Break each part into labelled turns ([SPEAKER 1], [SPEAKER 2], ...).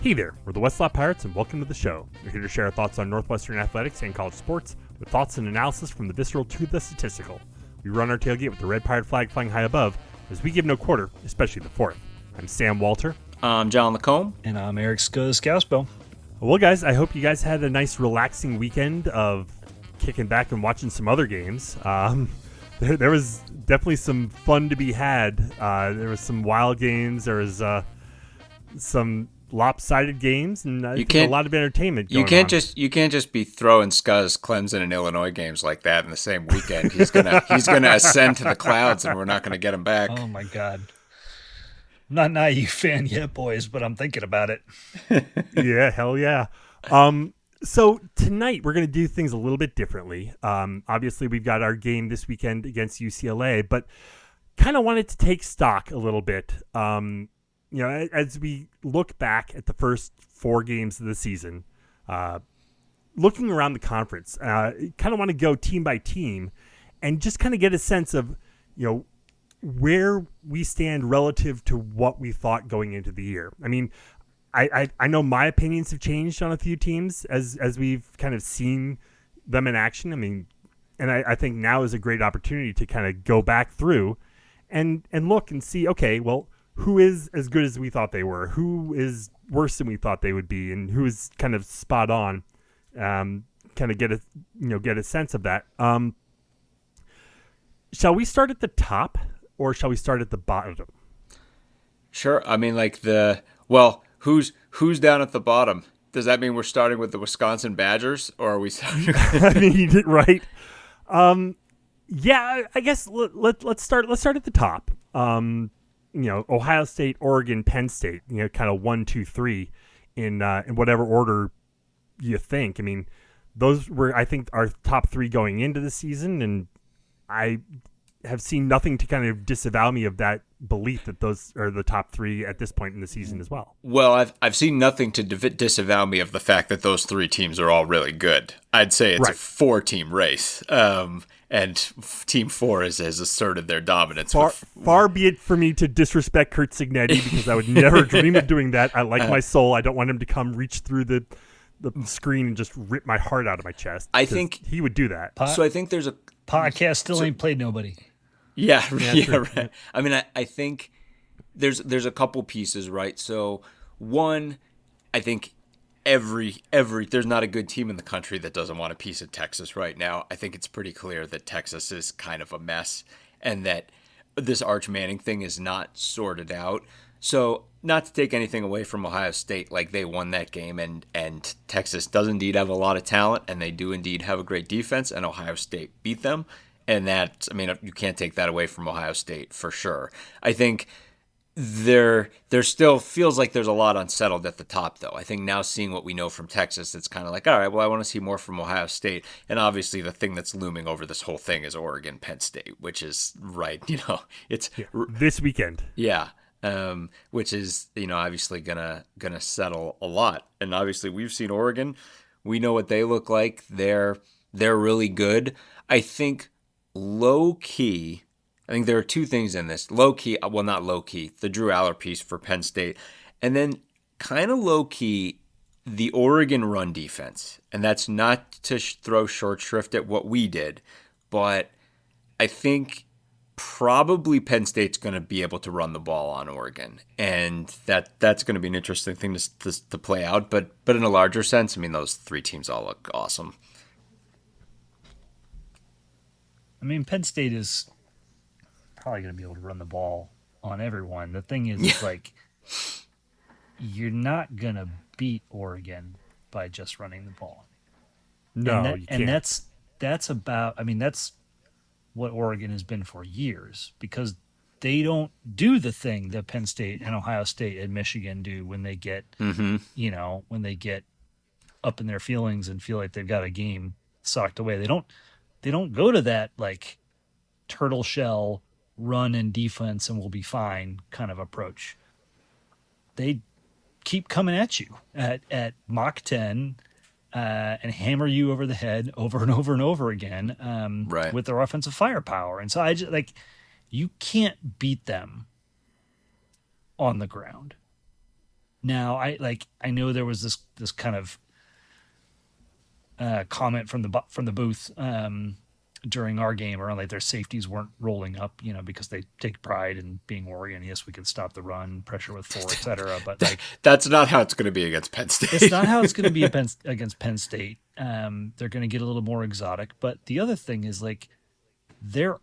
[SPEAKER 1] Hey there, we're the Westlot Pirates and welcome to the show. We're here to share our thoughts on Northwestern athletics and college sports with thoughts and analysis from the visceral to the statistical. We run our tailgate with the red pirate flag flying high above as we give no quarter, especially the fourth. I'm Sam Walter.
[SPEAKER 2] I'm John Lacombe.
[SPEAKER 3] And I'm Eric Scousbo.
[SPEAKER 1] Well, guys, I hope you guys had a nice relaxing weekend of kicking back and watching some other games. There was definitely some fun to be had. There was some wild games. There was some lopsided games, and I think a lot of entertainment going on.
[SPEAKER 2] You can't just be throwing Scuzz, Clemson, and Illinois games like that in the same weekend. He's gonna ascend to the clouds, and we're not gonna get him back.
[SPEAKER 3] Oh my God! I'm not a naive fan yet, boys, but I'm thinking about it.
[SPEAKER 1] Yeah, hell yeah. So tonight we're gonna do things a little bit differently. Obviously we've got our game this weekend against UCLA, but kind of wanted to take stock a little bit. As we look back at the first 4 games of the season, looking around the conference, kind of want to go team by team and just kind of get a sense of, where we stand relative to what we thought going into the year. I mean, I know my opinions have changed on a few teams as we've kind of seen them in action. I mean, and I think now is a great opportunity to kind of go back through and look and see, okay, well, who is as good as we thought they were? Who is worse than we thought they would be? And who is kind of spot on? Kind of get a sense of that. Shall we start at the top or shall we start at the bottom?
[SPEAKER 2] Sure. I mean, who's down at the bottom? Does that mean we're starting with the Wisconsin Badgers, or are we starting?
[SPEAKER 1] I mean, you did right. Yeah, I guess let's start at the top. Ohio State, Oregon, Penn State, kind of 1, 2, 3 in whatever order you think. I mean, those were, I think, our top 3 going into the season, and I have seen nothing to kind of disavow me of that belief that those are the top 3 at this point in the season as well.
[SPEAKER 2] Well, I've seen nothing to disavow me of the fact that those 3 teams are all really good. I'd say it's a 4-team race. And Team 4 has asserted their dominance.
[SPEAKER 1] Far be it for me to disrespect Kurt Signetti, because I would never dream of doing that. I like my soul. I don't want him to come reach through the screen and just rip my heart out of my chest.
[SPEAKER 2] I think
[SPEAKER 1] he would do that.
[SPEAKER 2] So I think there's a
[SPEAKER 3] podcast still ain't played nobody.
[SPEAKER 2] Yeah, right. I mean, I think there's a couple pieces, right? So one, I think every there's not a good team in the country that doesn't want a piece of Texas right now. I think it's pretty clear that Texas is kind of a mess and that this Arch Manning thing is not sorted out. So not to take anything away from Ohio State, like they won that game and Texas does indeed have a lot of talent and they do indeed have a great defense and Ohio State beat them. And that, I mean, you can't take that away from Ohio State for sure. I think there still feels like there's a lot unsettled at the top, though. I think now seeing what we know from Texas, it's kind of like, all right, well, I want to see more from Ohio State. And obviously the thing that's looming over this whole thing is Oregon, Penn State, which is it's
[SPEAKER 1] this weekend.
[SPEAKER 2] Yeah. Which is, obviously gonna settle a lot. And obviously we've seen Oregon. We know what they look like. They're really good. I think low key, I think there are 2 things in this. Low key, well, not low key, the Drew Aller piece for Penn State. And then kind of low key, the Oregon run defense. And that's not to throw short shrift at what we did, but I think probably Penn State's going to be able to run the ball on Oregon. And that's going to be an interesting thing to play out. But in a larger sense, I mean, those 3 teams all look awesome.
[SPEAKER 3] I mean, Penn State is probably going to be able to run the ball on everyone. The thing is, it's like you're not going to beat Oregon by just running the ball.
[SPEAKER 1] No, you can't.
[SPEAKER 3] And that's about, I mean, that's what Oregon has been for years, because they don't do the thing that Penn State and Ohio State and Michigan do when they get, when they get up in their feelings and feel like they've got a game socked away. They don't go to that like turtle shell run and defense and we'll be fine kind of approach. They keep coming at you at Mach 10 and hammer you over the head over and over and over again with their offensive firepower. And so I just like, you can't beat them on the ground. Now, I know there was this kind of comment from the booth during our game around like their safeties weren't rolling up, because they take pride in being Oregon. Yes, we can stop the run, pressure with 4, etc. But like
[SPEAKER 2] that's not how it's going to be against Penn State.
[SPEAKER 3] It's not how it's going to be against Penn State. They're going to get a little more exotic. But the other thing is like their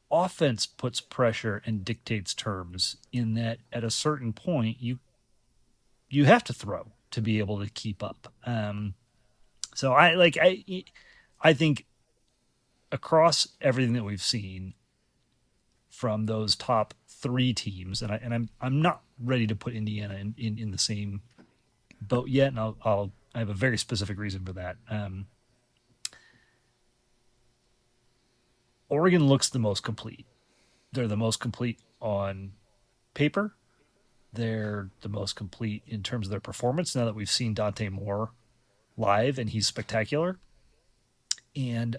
[SPEAKER 3] offense puts pressure and dictates terms in that at a certain point you have to throw to be able to keep up. So I think across everything that we've seen from those top 3 teams, and I'm not ready to put Indiana in the same boat yet, and I have a very specific reason for that. Oregon looks the most complete. They're the most complete on paper. They're the most complete in terms of their performance now that we've seen Dante Moore live, and he's spectacular. And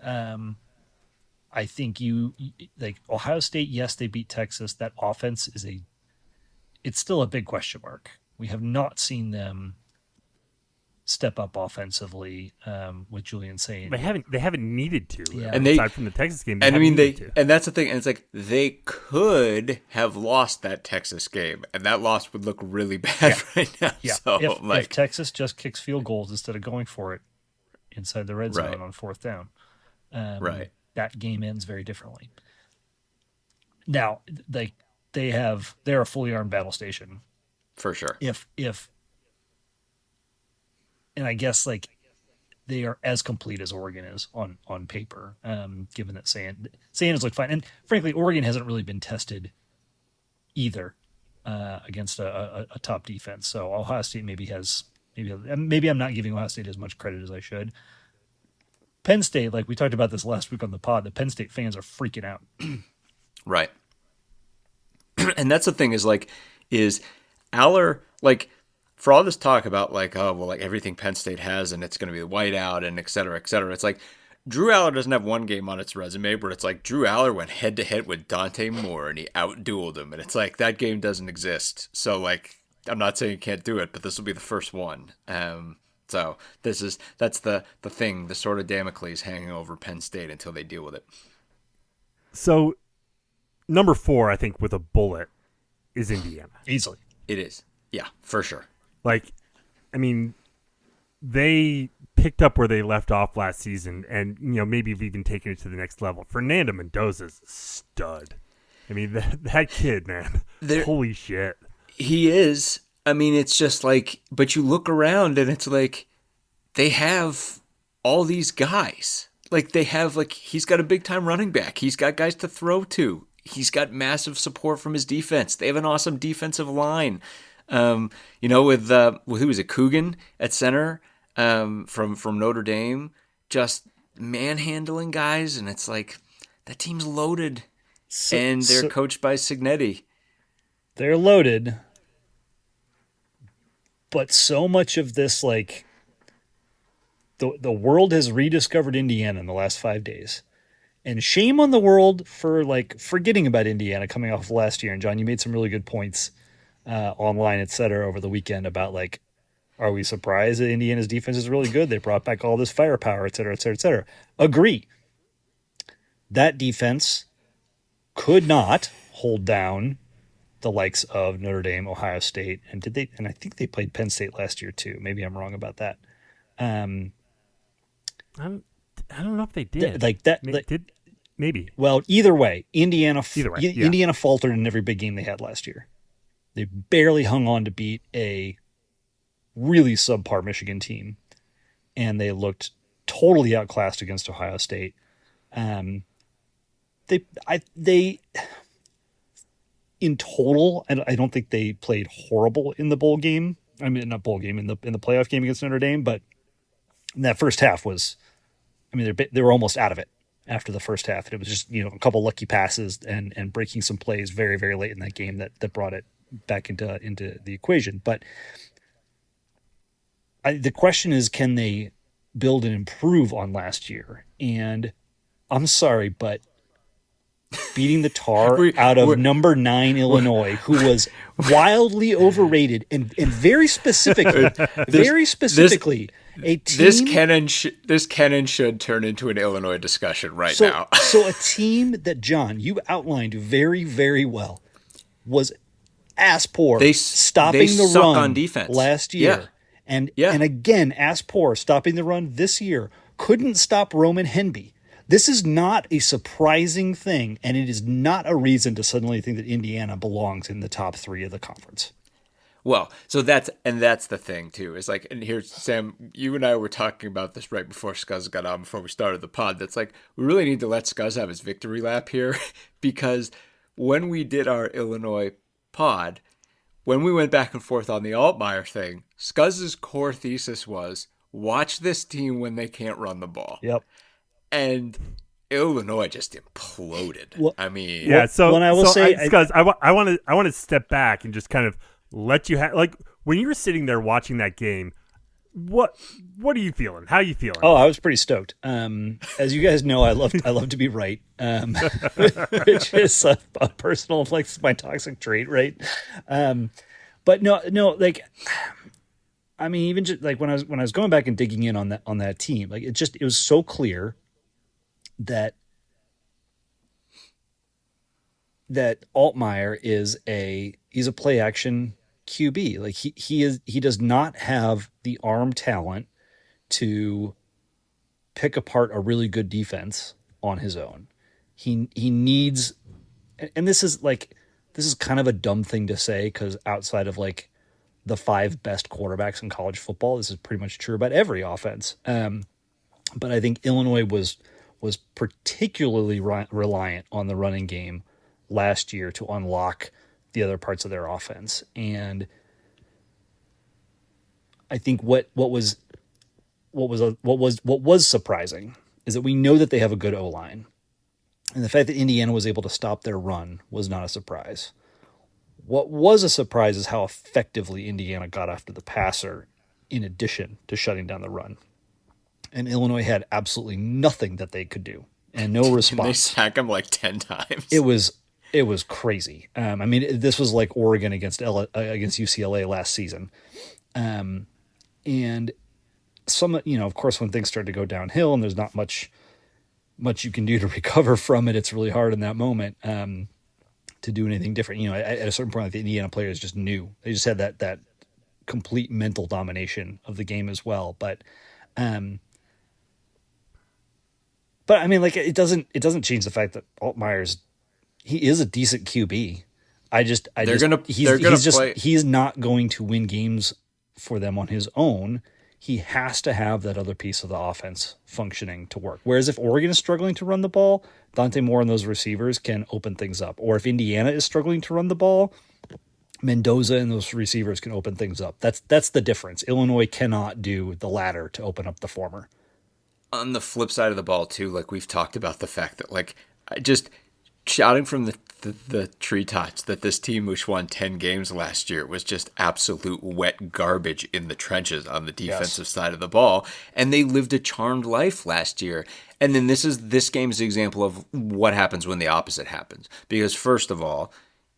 [SPEAKER 3] I think you like Ohio State. Yes, they beat Texas. That offense it's still a big question mark. We have not seen them step up offensively with Julian Saint.
[SPEAKER 1] They haven't needed to.
[SPEAKER 3] Yeah.
[SPEAKER 1] And aside from the Texas game,
[SPEAKER 2] and that's the thing. And it's like they could have lost that Texas game, and that loss would look really bad right now.
[SPEAKER 3] Yeah.
[SPEAKER 2] So,
[SPEAKER 3] if Texas just kicks field goals instead of going for it inside the red zone on 4th down, that game ends very differently. Now, they're a fully armed battle station
[SPEAKER 2] for sure.
[SPEAKER 3] And I guess like they are as complete as Oregon is on paper, given that Sanders looked fine. And frankly, Oregon hasn't really been tested either against a top defense. So Ohio State maybe I'm not giving Ohio State as much credit as I should. Penn State, like we talked about this last week on the pod, the Penn State fans are freaking out.
[SPEAKER 2] Right. And that's the thing is Aller, like, for all this talk about like, oh, well, like everything Penn State has and it's going to be the whiteout and et cetera, it's like Drew Aller doesn't have one game on its resume where it's like Drew Aller went head to head with Dante Moore and he outdueled him. And it's like that game doesn't exist. So like, I'm not saying you can't do it, but this will be the first one. So that's the thing, the sort of Damocles hanging over Penn State until they deal with it.
[SPEAKER 1] So number 4, I think with a bullet is Indiana.
[SPEAKER 3] Easily.
[SPEAKER 2] It is. Yeah, for sure.
[SPEAKER 1] Like, I mean, they picked up where they left off last season and, maybe have even taken it to the next level. Fernando Mendoza's a stud. I mean, that kid, man, holy shit.
[SPEAKER 2] He is. I mean, it's just like, but you look around and it's like they have all these guys. Like they have, like, he's got a big time running back. He's got guys to throw to. He's got massive support from his defense. They have an awesome defensive line. With who was it, Coogan at center from Notre Dame, just manhandling guys, and it's like that team's loaded, and they're coached by Cignetti.
[SPEAKER 3] They're loaded, but so much of this, like the world has rediscovered Indiana in the last 5 days. And shame on the world for like forgetting about Indiana coming off of last year. And John, you made some really good points online, et cetera, over the weekend about like, are we surprised that Indiana's defense is really good? They brought back all this firepower, et cetera, et cetera, et cetera. Agree. That defense could not hold down the likes of Notre Dame, Ohio State, and I think they played Penn State last year too. Maybe I'm wrong about that.
[SPEAKER 1] I don't know if they did. Maybe.
[SPEAKER 3] Well, either way, Indiana
[SPEAKER 1] yeah.
[SPEAKER 3] Indiana faltered in every big game they had last year. They barely hung on to beat a really subpar Michigan team, and they looked totally outclassed against Ohio State. They in total, and I don't think they played horrible in the bowl game. I mean, not bowl game, in the playoff game against Notre Dame, but that first half was, I mean, they were almost out of it after the first half. And it was just, a couple lucky passes and breaking some plays very, very late in that game that brought it back into the equation. But the question is, can they build and improve on last year? And I'm sorry, but beating the tar
[SPEAKER 2] We-
[SPEAKER 3] out of
[SPEAKER 2] we're-
[SPEAKER 3] number 9 Illinois, who was wildly overrated and very specifically, a team.
[SPEAKER 2] This can and should turn into an Illinois discussion right
[SPEAKER 3] so,
[SPEAKER 2] now.
[SPEAKER 3] so a team that, John, you outlined very, very well, was ass poor stopping the
[SPEAKER 2] suck
[SPEAKER 3] run
[SPEAKER 2] on defense
[SPEAKER 3] last year. And again, ass poor stopping the run this year. Couldn't stop Roman Henby. This is not a surprising thing, and it is not a reason to suddenly think that Indiana belongs in the top 3 of the conference.
[SPEAKER 2] Well, so that's the thing too. Is like, and here's Sam, you and I were talking about this right before Scuzz got on, before we started the pod. That's like, we really need to let Scuzz have his victory lap here, because when we did our Illinois pod, when we went back and forth on the Altmaier thing, Scuzz's core thesis was, watch this team when they can't run the ball.
[SPEAKER 3] Yep.
[SPEAKER 2] And Illinois just imploded.
[SPEAKER 3] Well,
[SPEAKER 2] I mean,
[SPEAKER 1] Yeah, so
[SPEAKER 3] when I will say,
[SPEAKER 1] Scuzz, I want to step back and just kind of let you have, like, when you were sitting there watching that game, what are you feeling? How are you feeling?
[SPEAKER 3] Oh, I was pretty stoked. As you guys know, I love to be right, which is a personal, like, my toxic trait, right? But no, like, I mean, even just like when I was going back and digging in on that team, like, it was so clear that Altmaier he's a play action QB. Like, he does not have the arm talent to pick apart a really good defense on his own. He needs, and this is kind of a dumb thing to say, because outside of like the 5 best quarterbacks in college football, this is pretty much true about every offense. But I think Illinois was particularly reliant on the running game last year to unlock the other parts of their offense. And I think what was surprising is that we know that they have a good O-line. And the fact that Indiana was able to stop their run was not a surprise. What was a surprise is how effectively Indiana got after the passer, in addition to shutting down the run. And Illinois had absolutely nothing that they could do, and no response.
[SPEAKER 2] And they sack him like 10 times.
[SPEAKER 3] It was crazy. I mean, this was like Oregon against UCLA last season. And some, of course, when things start to go downhill and there's not much you can do to recover from it, it's really hard in that moment to do anything different. At a certain point, like, the Indiana players just knew. They just had that complete mental domination of the game as well. But I mean, like, it doesn't change the fact that Altmaier's, he is a decent QB. He's not going to win games for them on his own. He has to have that other piece of the offense functioning to work. Whereas if Oregon is struggling to run the ball, Dante Moore and those receivers can open things up. Or if Indiana is struggling to run the ball, Mendoza and those receivers can open things up. That's the difference. Illinois cannot do the latter to open up the former.
[SPEAKER 2] On the flip side of the ball too, like, we've talked about the fact that, like, just shouting from the treetops that this team, which won 10 games last year, was just absolute wet garbage in the trenches on the defensive side of the ball, and they lived a charmed life last year. And then this game's the example of what happens when the opposite happens, because first of all,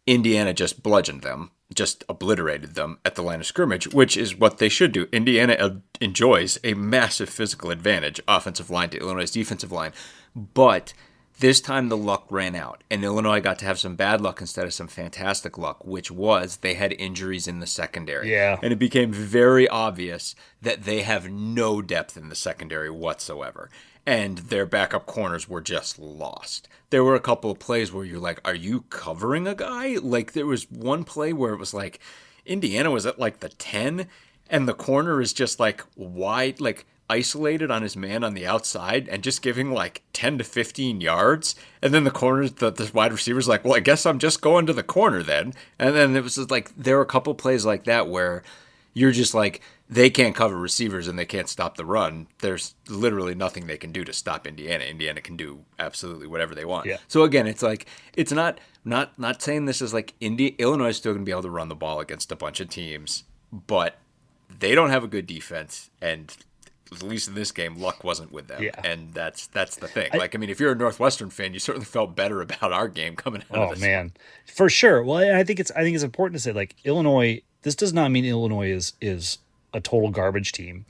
[SPEAKER 2] Indiana just bludgeoned them, just obliterated them at the line of scrimmage, which is what they should do. Indiana enjoys a massive physical advantage, offensive line to Illinois' defensive line. But this time the luck ran out, and Illinois got to have some bad luck instead of some fantastic luck, which was they had injuries in the secondary.
[SPEAKER 3] Yeah.
[SPEAKER 2] And it became very obvious that they have no depth in the secondary whatsoever. And their backup corners were just lost. There were a couple of plays where you're like, are you covering a guy? Like, there was one play where it was like Indiana was at like the 10, and the corner is just like wide, like isolated on his man on the outside and just giving like 10 to 15 yards. And then the corners, the wide receiver's like, well, I guess I'm just going to the corner then. And then it was just like, there were a couple plays like that where you're just like, they can't cover receivers and they can't stop the run. There's literally nothing they can do to stop Indiana. Indiana can do absolutely whatever they want.
[SPEAKER 3] Yeah.
[SPEAKER 2] So again, it's like, it's not saying this is like Illinois is still going to be able to run the ball against a bunch of teams, but they don't have a good defense, and at least in this game, luck wasn't with them,
[SPEAKER 3] Yeah.
[SPEAKER 2] and that's the thing. If you're a Northwestern fan, you certainly felt better about our game coming out of
[SPEAKER 3] Oh
[SPEAKER 2] this.
[SPEAKER 3] man, for sure. Well, I think it's important to say, like, Illinois. This does not mean Illinois is a total garbage team.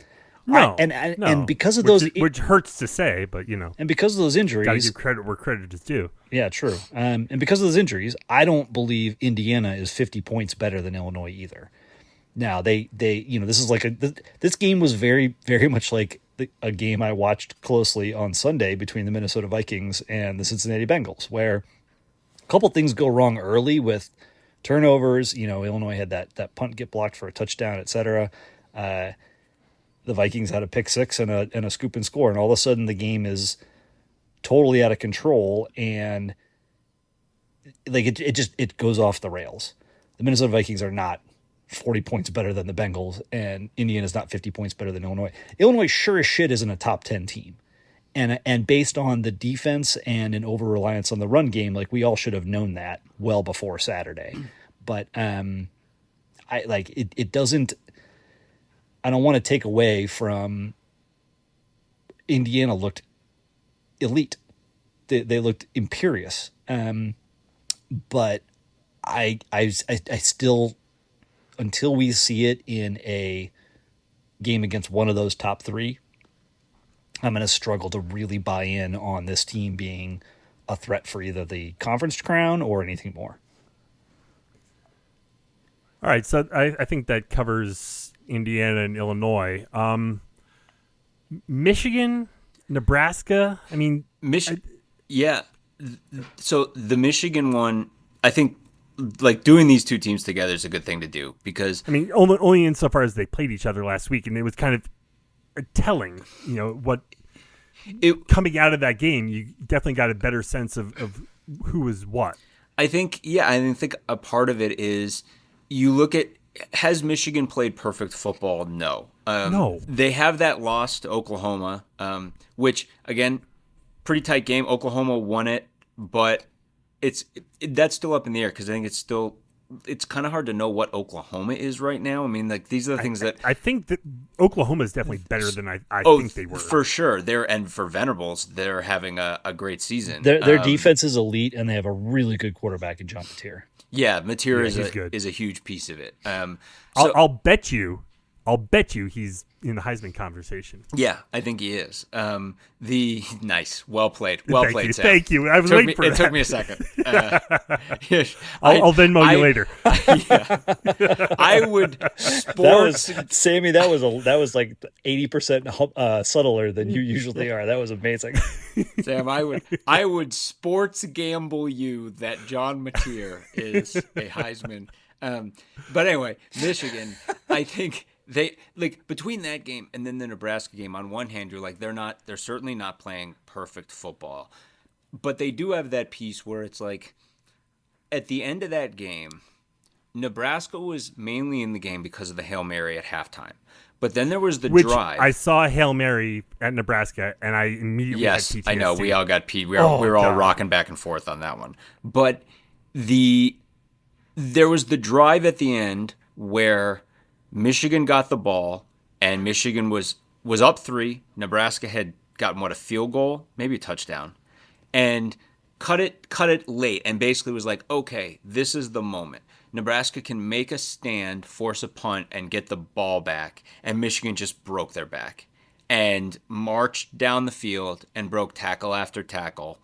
[SPEAKER 1] No,
[SPEAKER 3] and because of
[SPEAKER 1] which hurts to say, but
[SPEAKER 3] and because of those injuries,
[SPEAKER 1] gotta give credit where credit is due.
[SPEAKER 3] Yeah, true. And because of those injuries, I don't believe Indiana is 50 points better than Illinois either. Now this is this game was very, very much like a game I watched closely on Sunday between the Minnesota Vikings and the Cincinnati Bengals, where a couple things go wrong early with turnovers. Illinois had that punt get blocked for a touchdown, etc. The Vikings had a pick six and a scoop and score, and all of a sudden the game is totally out of control, and like it goes off the rails. The Minnesota Vikings are not 40 points better than the Bengals, and Indiana's not 50 points better than Illinois. Illinois sure as shit isn't a top 10 team. And based on the defense and an over-reliance on the run game, like, we all should have known that well before Saturday. But it doesn't. I don't want to take away from Indiana looked elite. They looked imperious. But I still, until we see it in a game against one of those top three, I'm going to struggle to really buy in on this team being a threat for either the conference crown or anything more.
[SPEAKER 1] All right, so I think that covers Indiana and Illinois. Michigan, Nebraska. I mean,
[SPEAKER 2] yeah. So the Michigan one, I think, like, doing these two teams together is a good thing to do, because
[SPEAKER 1] only insofar as they played each other last week, and it was kind of telling. Coming out of that game, you definitely got a better sense of who was what.
[SPEAKER 2] I think a part of it is, you look at, has Michigan played perfect football? No.
[SPEAKER 1] No.
[SPEAKER 2] They have that loss to Oklahoma, which, again, pretty tight game. Oklahoma won it, but that's still up in the air, because I think it's kind of hard to know what Oklahoma is right now. I mean, like, these are the things that
[SPEAKER 1] I think that Oklahoma is definitely better than I think they were.
[SPEAKER 2] For sure. And for Venables, they're having a great season.
[SPEAKER 3] Their defense is elite, and they have a really good quarterback in John Mateer.
[SPEAKER 2] Yeah, Mateer is a huge piece of it.
[SPEAKER 1] I'll bet you he's in the Heisman conversation.
[SPEAKER 2] Yeah, I think he is. Nice, well played, Sam.
[SPEAKER 1] Thank you. I was waiting for that.
[SPEAKER 2] It took me a second.
[SPEAKER 1] I'll Venmo you later.
[SPEAKER 2] Yeah. I would
[SPEAKER 3] Sammy. That was like 80% subtler than you usually are. That was amazing.
[SPEAKER 2] Sam, I would sports gamble you that John Mateer is a Heisman. But anyway, Michigan, I think they, like, between that game and then the Nebraska game, on one hand, you're like, they're certainly not playing perfect football, but they do have that piece where it's like, at the end of that game, Nebraska was mainly in the game because of the Hail Mary at halftime. But then there was the drive.
[SPEAKER 1] I saw a Hail Mary at Nebraska, and I immediately had PTSD.
[SPEAKER 2] I know. We all got we were all rocking back and forth on that one. But there was the drive at the end where Michigan got the ball, and Michigan was up 3. Nebraska had gotten, a field goal, maybe a touchdown, and cut it late, and basically was like, okay, this is the moment. Nebraska can make a stand, force a punt, and get the ball back, and Michigan just broke their back and marched down the field and broke tackle after tackle.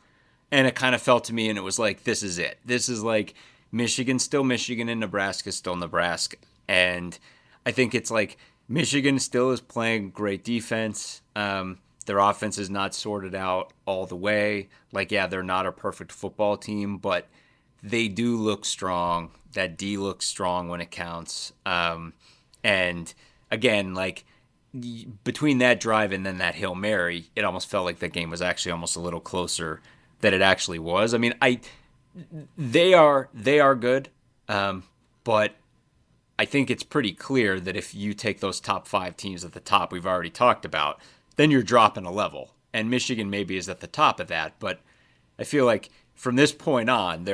[SPEAKER 2] And it kind of felt to me, and it was like, this is it. This is like, Michigan's still Michigan and Nebraska's still Nebraska. And I think it's like, Michigan still is playing great defense. Their offense is not sorted out all the way. Like, yeah, they're not a perfect football team, but they do look strong. That D looks strong when it counts. And again, like, between that drive and then that Hail Mary, it almost felt like the game was actually almost a little closer than it actually was. I mean, they are good, but I think it's pretty clear that if you take those top 5 teams at the top we've already talked about, then you're dropping a level. And Michigan maybe is at the top of that, but I feel like from this point on,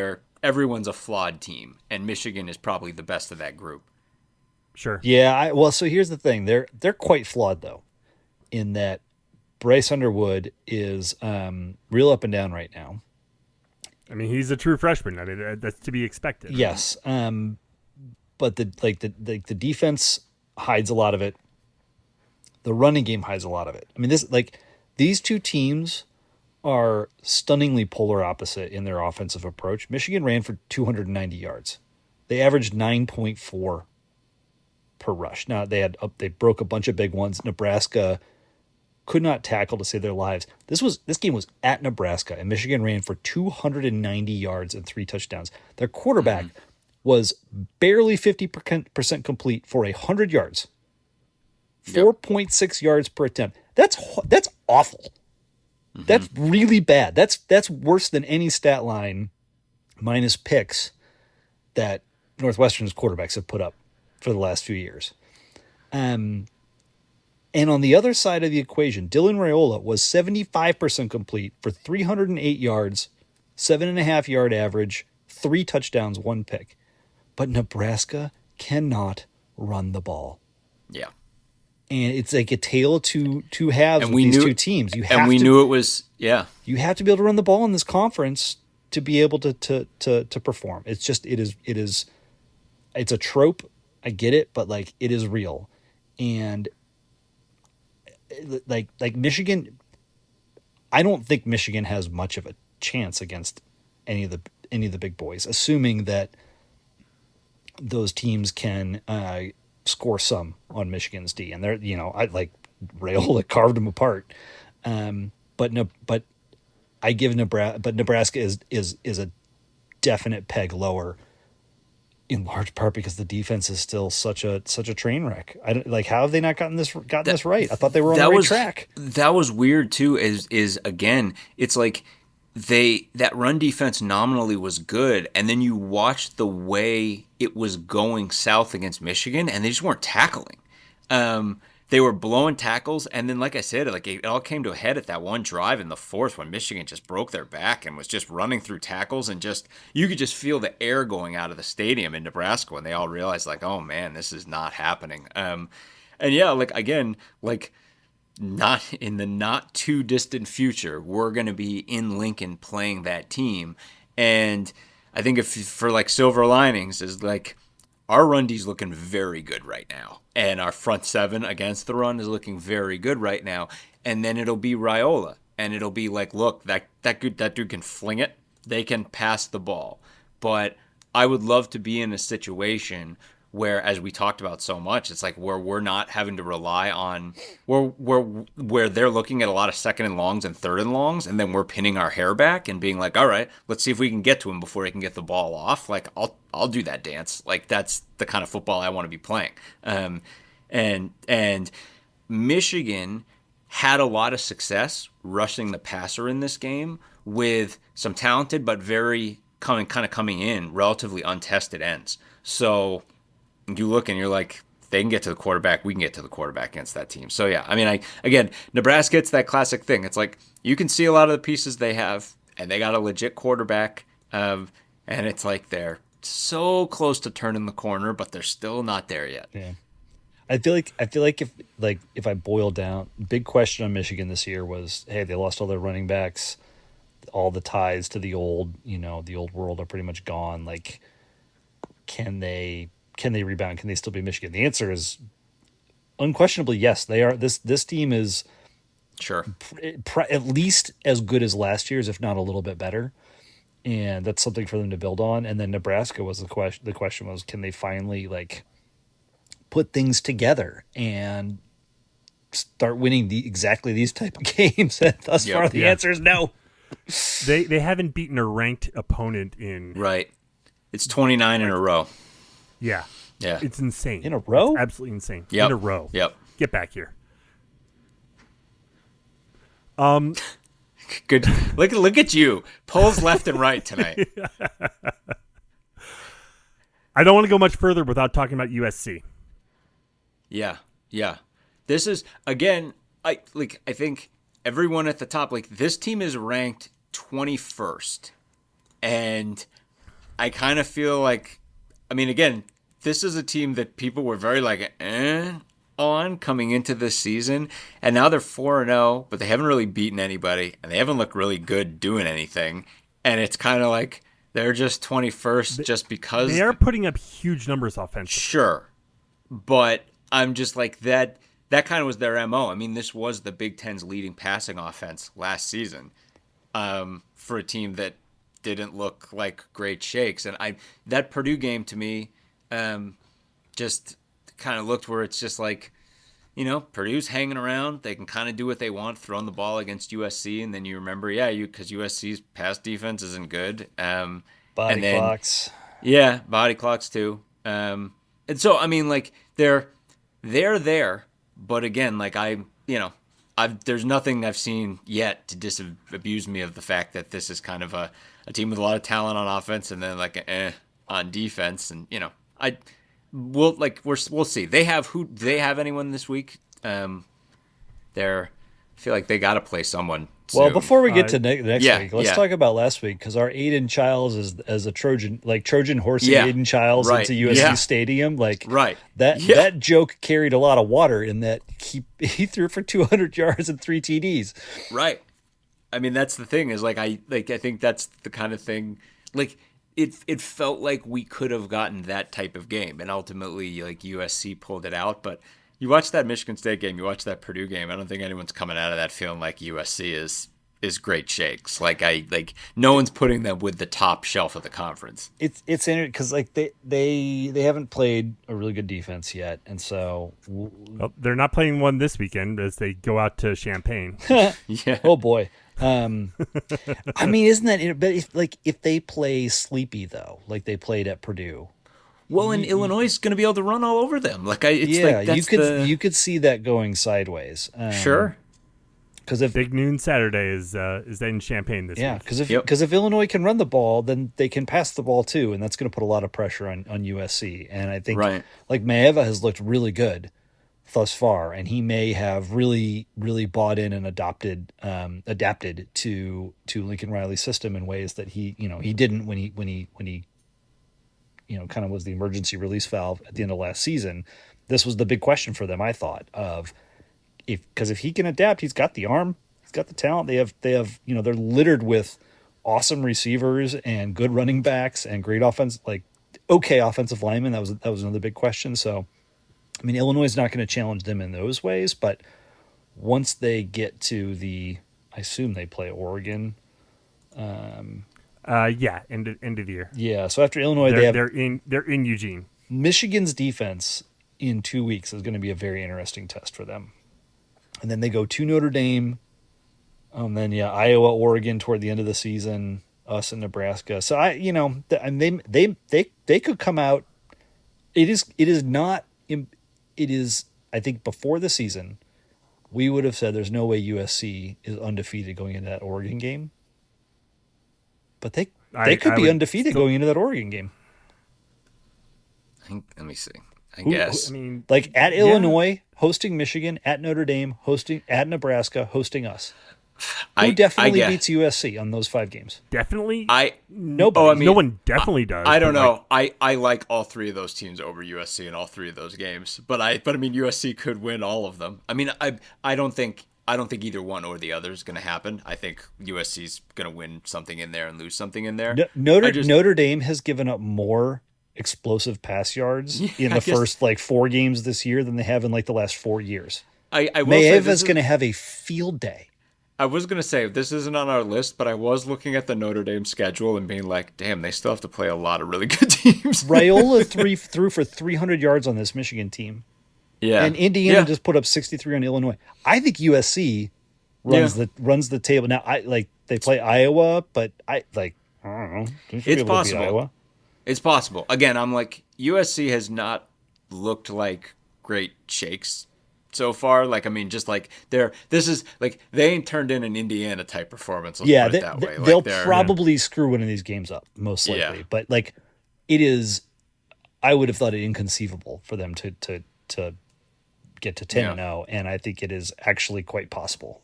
[SPEAKER 2] everyone's a flawed team, and Michigan is probably the best of that group.
[SPEAKER 1] Sure.
[SPEAKER 3] Yeah. So here's the thing: they're quite flawed, though. in that Bryce Underwood is real up and down right now.
[SPEAKER 1] I mean, he's a true freshman. I mean, that's to be expected.
[SPEAKER 3] Yes, but the defense hides a lot of it. The running game hides a lot of it. I mean, these two teams are stunningly polar opposite in their offensive approach. Michigan ran for 290 yards. They averaged 9.4 per rush. Now they broke a bunch of big ones. Nebraska could not tackle to save their lives. This game was at Nebraska, and Michigan ran for 290 yards and 3 touchdowns. Their quarterback was barely 50% complete for 100 yards. 4.6 yards per attempt. That's awful. Mm-hmm. That's really bad. That's worse than any stat line minus picks that Northwestern's quarterbacks have put up for the last few years. And on the other side of the equation, Dylan Raiola was 75% complete for 308 yards, 7.5 yard average, 3 touchdowns, 1 pick. But Nebraska cannot run the ball.
[SPEAKER 2] Yeah.
[SPEAKER 3] And it's like a tale of two halves with these two teams. You have
[SPEAKER 2] knew it was, yeah.
[SPEAKER 3] You have to be able to run the ball in this conference to be able to perform. It's just it's a trope. I get it, but like it is real. And like Michigan, I don't think Michigan has much of a chance against any of the big boys, assuming that those teams can score some on Michigan's D, and they're I like Raiola carved them apart, but I give Nebraska is a definite peg lower, in large part because the defense is still such a train wreck. I don't like, how have they not gotten this right? I thought they were on the right track.
[SPEAKER 2] That was weird too. Is again, it's like that run defense nominally was good, and then you watch the way it was going south against Michigan, and they just weren't tackling. They were blowing tackles, and then, like I said, like it all came to a head at that one drive in the fourth when Michigan just broke their back and was just running through tackles, and just you could just feel the air going out of the stadium in Nebraska when they all realized, like, oh man, this is not happening. And yeah, like again, like, not in the not too distant future, we're going to be in Lincoln playing that team. And I think if for like silver linings is like our run D's looking very good right now. And our front seven against the run is looking very good right now. And then it'll be Raiola, and it'll be like, look, that dude can fling it. They can pass the ball. But I would love to be in a situation where, as we talked about so much, it's like where we're not having to rely on where they're looking at a lot of second and longs and third and longs, and then we're pinning our hair back and being like, all right, let's see if we can get to him before he can get the ball off. Like I'll do that dance. Like that's the kind of football I want to be playing. And Michigan had a lot of success rushing the passer in this game with some talented but very coming in relatively untested ends. So you look and you're like, they can get to the quarterback, we can get to the quarterback against that team. So yeah, I mean, again, Nebraska, it's that classic thing. It's like you can see a lot of the pieces they have, and they got a legit quarterback, and it's like they're so close to turning the corner, but they're still not there yet.
[SPEAKER 3] Yeah, I feel like if I boil down, big question on Michigan this year was, hey, they lost all their running backs, all the ties to the old world are pretty much gone. Like, can they rebound? Can they still be Michigan? The answer is unquestionably yes. They are. This team is
[SPEAKER 2] sure
[SPEAKER 3] at least as good as last year's, if not a little bit better, and that's something for them to build on. And then Nebraska was the question. The question was, can they finally like put things together and start winning exactly these type of games? And thus far, the answer is no.
[SPEAKER 1] They haven't beaten a ranked opponent in
[SPEAKER 2] right. It's 29 in a row.
[SPEAKER 1] Yeah. It's insane.
[SPEAKER 3] In a row?
[SPEAKER 1] It's absolutely insane.
[SPEAKER 2] Yep.
[SPEAKER 1] In a row.
[SPEAKER 2] Yep.
[SPEAKER 1] Get back here.
[SPEAKER 2] Good. Look at you. Pulls left and right tonight.
[SPEAKER 1] I don't want to go much further without talking about USC.
[SPEAKER 2] Yeah. This is, again, I think everyone at the top, like, this team is ranked 21st. And I kind of feel like, I mean, again, this is a team that people were very like, on coming into this season, and now they're 4-0, but they haven't really beaten anybody, and they haven't looked really good doing anything. And it's kind of like they're just 21st just because
[SPEAKER 1] they are putting up huge numbers offensively.
[SPEAKER 2] Sure, but I'm just like that. That kind of was their MO. I mean, this was the Big Ten's leading passing offense last season, for a team that didn't look like great shakes. And that Purdue game to me, just kind of looked where it's just like, Purdue's hanging around. They can kind of do what they want, throwing the ball against USC, and then you remember, because USC's pass defense isn't good.
[SPEAKER 3] Clocks.
[SPEAKER 2] Yeah, body clocks too. And so, I mean, like they're there, but again, like there's nothing I've seen yet to disabuse me of the fact that this is kind of a team with a lot of talent on offense and then like on defense, and we'll see. They have anyone this week? I feel like they got to play someone soon.
[SPEAKER 3] Well, before we get to next week, let's talk about last week, because our Aiden Childs is as a Trojan horse Aiden Childs into USC Stadium. Like that joke carried a lot of water in that he threw for 200 yards and 3 TDs.
[SPEAKER 2] Right. I mean, that's the thing is I think that's the kind of thing like it felt like we could have gotten that type of game, and ultimately like USC pulled it out, but you watch that Michigan State game, you watch that Purdue game, I don't think anyone's coming out of that feeling like USC is great shakes. Like no one's putting them with the top shelf of the conference.
[SPEAKER 3] It's interesting because like they haven't played a really good defense yet, and so
[SPEAKER 1] they're not playing one this weekend as they go out to Champaign.
[SPEAKER 2] Yeah.
[SPEAKER 3] Oh boy. I mean, isn't that? But if they play sleepy though, like they played at Purdue.
[SPEAKER 2] Well, and Illinois is going to be able to run all over them.
[SPEAKER 3] You could see that going sideways.
[SPEAKER 2] Sure.
[SPEAKER 3] Because if
[SPEAKER 1] big noon Saturday is in Champaign this week.
[SPEAKER 3] Because if Illinois can run the ball, then they can pass the ball too, and that's going to put a lot of pressure on USC. And I think like Maeva has looked really good thus far, and he may have really, really bought in and adapted to Lincoln Riley's system in ways that he didn't when he kind of was the emergency release valve at the end of last season. This was the big question for them, I thought, because if he can adapt, he's got the arm, he's got the talent. They have they're littered with awesome receivers and good running backs and great offensive linemen. That was another big question. So, I mean, Illinois is not going to challenge them in those ways, but once they get to I assume they play Oregon.
[SPEAKER 1] End of the year.
[SPEAKER 3] Yeah, so after Illinois,
[SPEAKER 1] they're in Eugene.
[SPEAKER 3] Michigan's defense in 2 weeks is going to be a very interesting test for them, and then they go to Notre Dame, then Iowa, Oregon toward the end of the season, us and Nebraska. So they could come out. It is I think before the season, we would have said there's no way USC is undefeated going into that Oregon game. But they could be undefeated going into that Oregon game.
[SPEAKER 2] Let me see. I guess.
[SPEAKER 3] I mean, like at Illinois, hosting Michigan, at Notre Dame, hosting at Nebraska, hosting us. Who definitely beats USC on those 5 games?
[SPEAKER 1] Definitely?
[SPEAKER 3] Nobody.
[SPEAKER 1] No one definitely does.
[SPEAKER 2] I don't know. I like all 3 of those teams over USC in all 3 of those games. But I mean, USC could win all of them. I mean, I don't think either one or the other is going to happen. I think USC's going to win something in there and lose something in there.
[SPEAKER 3] Notre Dame has given up more explosive pass yards in the first 4 games this year than they have in the last 4 years. Maeva's going to have a field day.
[SPEAKER 2] I was going to say, this isn't on our list, but I was looking at the Notre Dame schedule and being like, damn, they still have to play a lot of really good teams.
[SPEAKER 3] Raiola threw for 300 yards on this Michigan team.
[SPEAKER 2] Yeah.
[SPEAKER 3] And Indiana just put up 63 on Illinois. I think USC runs the table. Now they play Iowa, but I don't know.
[SPEAKER 2] It's possible. It's possible. Again, I'm like, USC has not looked like great shakes so far. Like, I mean, just like they ain't turned in an Indiana type performance. Let's put it that way.
[SPEAKER 3] They'll probably screw one of these games up, most likely. Yeah. But it is, I would have thought it inconceivable for them to get to 10-0, and I think it is actually quite possible.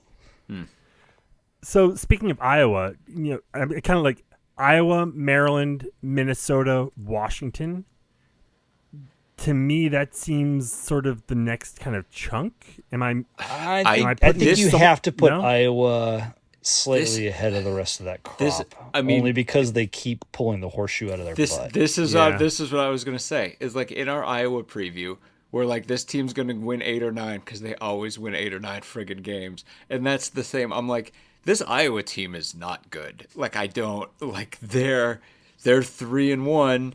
[SPEAKER 1] So speaking of Iowa, kind of like Iowa, Maryland, Minnesota, Washington. to me, that seems sort of the next kind of chunk.
[SPEAKER 3] I think you have to put
[SPEAKER 1] No?
[SPEAKER 3] Iowa slightly ahead of the rest of that crop. Only because they keep pulling the horseshoe out of their butt.
[SPEAKER 2] This is
[SPEAKER 1] Yeah.
[SPEAKER 2] this is what I was gonna say. Is like in our Iowa preview, we're like this team's gonna win 8 or 9 because they always win 8 or 9 friggin' games, and that's the same. I'm like, this Iowa team is not good. Like I don't like they're 3-1.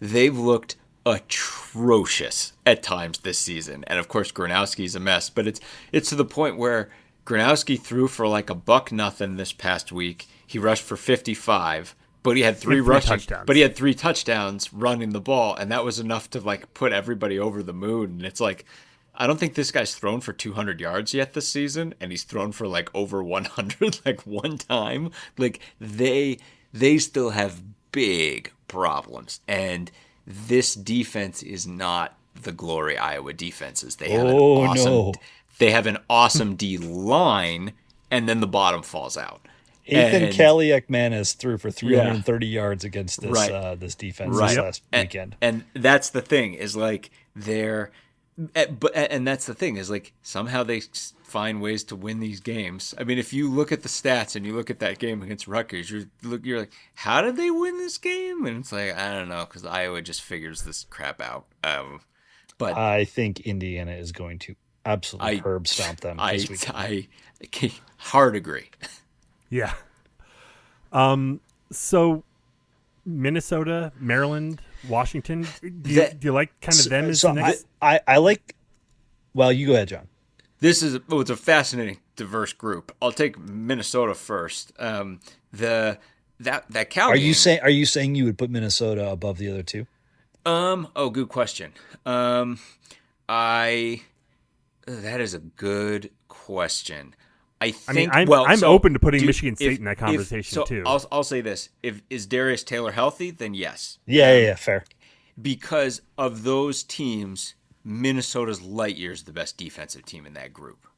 [SPEAKER 2] They've looked atrocious at times this season, and of course Gronowski's a mess. But it's to the point where Gronowski threw for like $1-0 this past week. He rushed for 55, but he had three touchdowns. But he had 3 touchdowns running the ball, and that was enough to like put everybody over the moon. And it's like, I don't think this guy's thrown for 200 yards yet this season, and he's thrown for like over 100 like one time. Like they still have big problems, and this defense is not the glory Iowa defenses. They have an awesome D line, and then the bottom falls out.
[SPEAKER 3] Ethan Kaliak-Manis threw for 330 yards against this defense this last weekend.
[SPEAKER 2] And that's the thing is like that's the thing is like somehow they find ways to win these games. I mean, if you look at the stats and you look at that game against Rutgers, you're like, how did they win this game? And it's like, I don't know, because Iowa just figures this crap out. But
[SPEAKER 3] I think Indiana is going to absolutely curb stomp them this weekend.
[SPEAKER 2] I hard agree.
[SPEAKER 1] Yeah. So Minnesota, Maryland, Washington. Do you like kind of them as the next?
[SPEAKER 3] I like. Well, you go ahead, John.
[SPEAKER 2] It's a fascinating, diverse group. I'll take Minnesota first. That Cal.
[SPEAKER 3] Are you saying you would put Minnesota above the other two?
[SPEAKER 2] Good question. That is a good question. I'm
[SPEAKER 1] open to putting Michigan State in that conversation too.
[SPEAKER 2] I'll say this: is Darius Taylor healthy? Then yes.
[SPEAKER 3] Yeah, fair.
[SPEAKER 2] Because of those teams, Minnesota's light years the best defensive team in that group.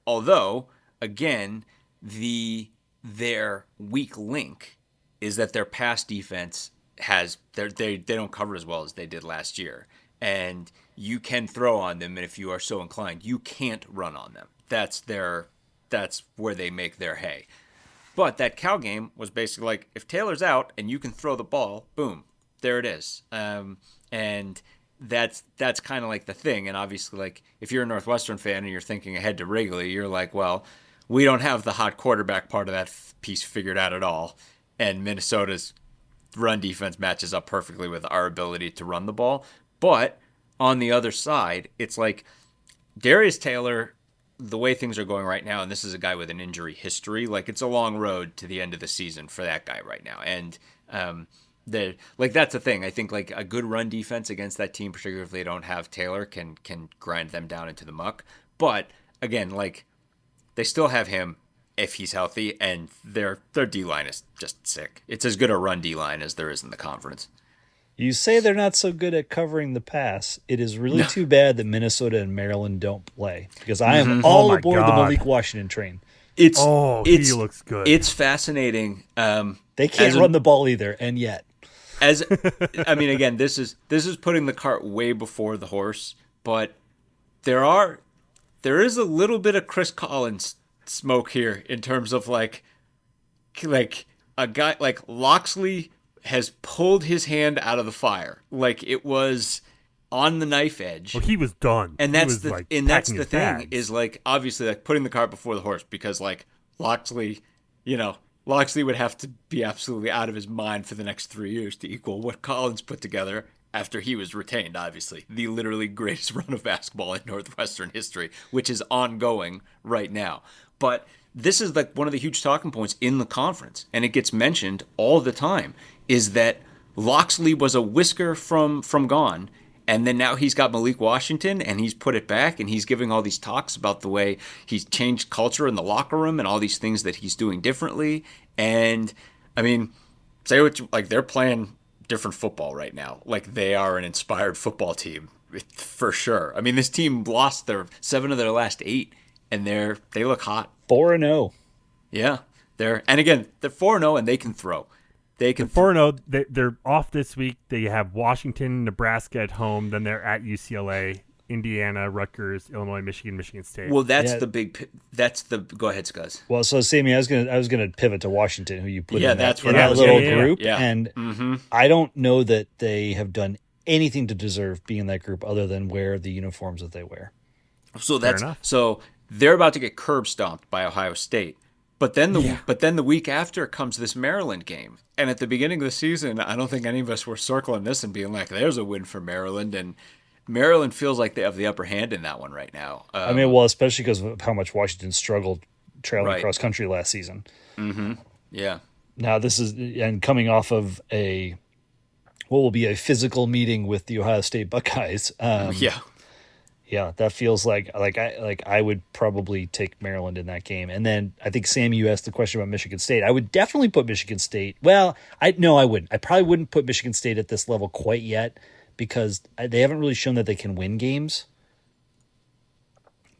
[SPEAKER 2] Although, again, their weak link is that their pass defense they don't cover as well as they did last year, and you can throw on them, and if you are so inclined, you can't run on them. That's where they make their hay. But that Cal game was basically like, if Taylor's out and you can throw the ball, boom, there it is. And that's kind of like the thing. And obviously, like, if you're a Northwestern fan and you're thinking ahead to Wrigley, you're like, well, we don't have the hot quarterback part of that piece figured out at all. And Minnesota's run defense matches up perfectly with our ability to run the ball. But on the other side, it's like Darius Taylor, the way things are going right now, and this is a guy with an injury history, like it's a long road to the end of the season for that guy right now. And that's the thing. I think like a good run defense against that team, particularly if they don't have Taylor, can grind them down into the muck. But again, like they still have him if he's healthy, and their D-line is just sick. It's as good a run D-line as there is in the conference.
[SPEAKER 3] You say they're not so good at covering the pass. It is really too bad that Minnesota and Maryland don't play, because I am all aboard the Malik Washington train.
[SPEAKER 1] He looks good.
[SPEAKER 2] It's fascinating.
[SPEAKER 3] They can't run the ball either, and yet.
[SPEAKER 2] I mean, again, this is putting the cart way before the horse, but there is a little bit of Chris Collins smoke here in terms of like a guy like Loxley has pulled his hand out of the fire, like it was on the knife edge.
[SPEAKER 1] Well, he was done.
[SPEAKER 2] And that's the thing is like obviously like putting the cart before the horse, because like Loxley would have to be absolutely out of his mind for the next 3 years to equal what Collins put together after he was retained. Obviously, the literally greatest run of basketball in Northwestern history, which is ongoing right now. But this is like one of the huge talking points in the conference, and it gets mentioned all the time, is that Loxley was a whisker from gone, and then now he's got Malik Washington, and he's put it back, and he's giving all these talks about the way he's changed culture in the locker room and all these things that he's doing differently. And I mean, they're playing different football right now. Like they are an inspired football team for sure. I mean, this team lost 7 of their last 8, and they look hot.
[SPEAKER 3] 4-0.
[SPEAKER 2] Yeah, they're 4-0 and they can throw. They can
[SPEAKER 1] 4-0. They're off this week. They have Washington, Nebraska at home. Then they're at UCLA, Indiana, Rutgers, Illinois, Michigan State.
[SPEAKER 2] Well, that's the big. That's the. Go ahead, Scuzz.
[SPEAKER 3] Well, so Sammy, I was gonna pivot to Washington, who you put in
[SPEAKER 2] that's
[SPEAKER 3] in
[SPEAKER 2] what I
[SPEAKER 3] that
[SPEAKER 2] was
[SPEAKER 3] little
[SPEAKER 2] gonna-
[SPEAKER 3] group,
[SPEAKER 2] yeah.
[SPEAKER 3] and I don't know that they have done anything to deserve being in that group other than wear the uniforms that they wear.
[SPEAKER 2] So
[SPEAKER 1] Fair enough.
[SPEAKER 2] so they're about to get curb stomped by Ohio State. But then the week after comes this Maryland game. And at the beginning of the season, I don't think any of us were circling this and being like, there's a win for Maryland. And Maryland feels like they have the upper hand in that one right now.
[SPEAKER 3] I mean, well, especially because of how much Washington struggled trailing
[SPEAKER 2] Right.
[SPEAKER 3] cross country last season.
[SPEAKER 2] Yeah.
[SPEAKER 3] Now this is and coming off of what will be a physical meeting with the Ohio State Buckeyes. Yeah, that feels like I would probably take Maryland in that game. And then I think Sammy, you asked the question about Michigan State. I would definitely put Michigan State. Well, I wouldn't. I probably wouldn't put Michigan State at this level quite yet because they haven't really shown that they can win games.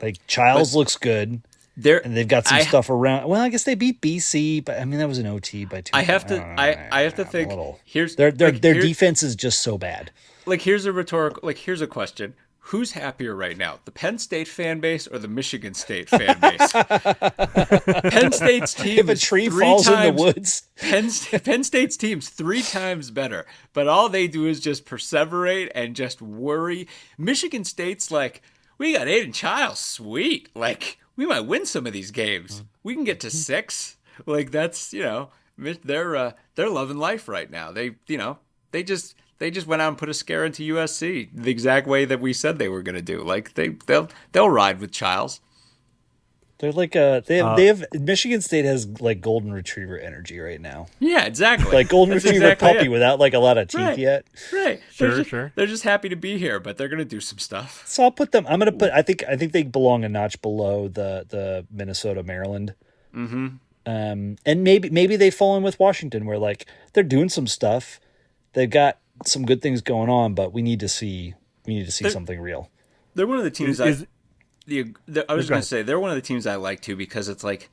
[SPEAKER 3] Like Childs looks good. And they've got some stuff around. Well, I guess they beat BC, but I mean that was an OT by 2.
[SPEAKER 2] I have to think. Here's
[SPEAKER 3] their defense is just so bad.
[SPEAKER 2] Here's a question. Who's happier right now, the Penn State fan base or the Michigan State fan base? Penn State's team
[SPEAKER 3] If a tree falls in the woods.
[SPEAKER 2] Penn State's team's 3 times better, but all they do is just perseverate and just worry. Michigan State's like, we got Aiden Childs, sweet. Like, we might win some of these games. We can get to 6. Like, that's, they're loving life right now. They just went out and put a scare into USC the exact way that we said they were going to do. Like they'll ride with Childs.
[SPEAKER 3] They're like they have Michigan State has like golden retriever energy right now.
[SPEAKER 2] Yeah, exactly.
[SPEAKER 3] Like golden retriever
[SPEAKER 2] exactly
[SPEAKER 3] puppy without like a lot of teeth yet.
[SPEAKER 2] Right.
[SPEAKER 1] Sure.
[SPEAKER 2] They're just happy to be here, but they're going to do some stuff.
[SPEAKER 3] So I'll put them. I think they belong a notch below the Minnesota Maryland. Mm-hmm. And maybe they fall in with Washington where like they're doing some stuff. They've got some good things going on, but we need to see something real.
[SPEAKER 2] They're one of the teams I was going to say they're one of the teams I like too because it's like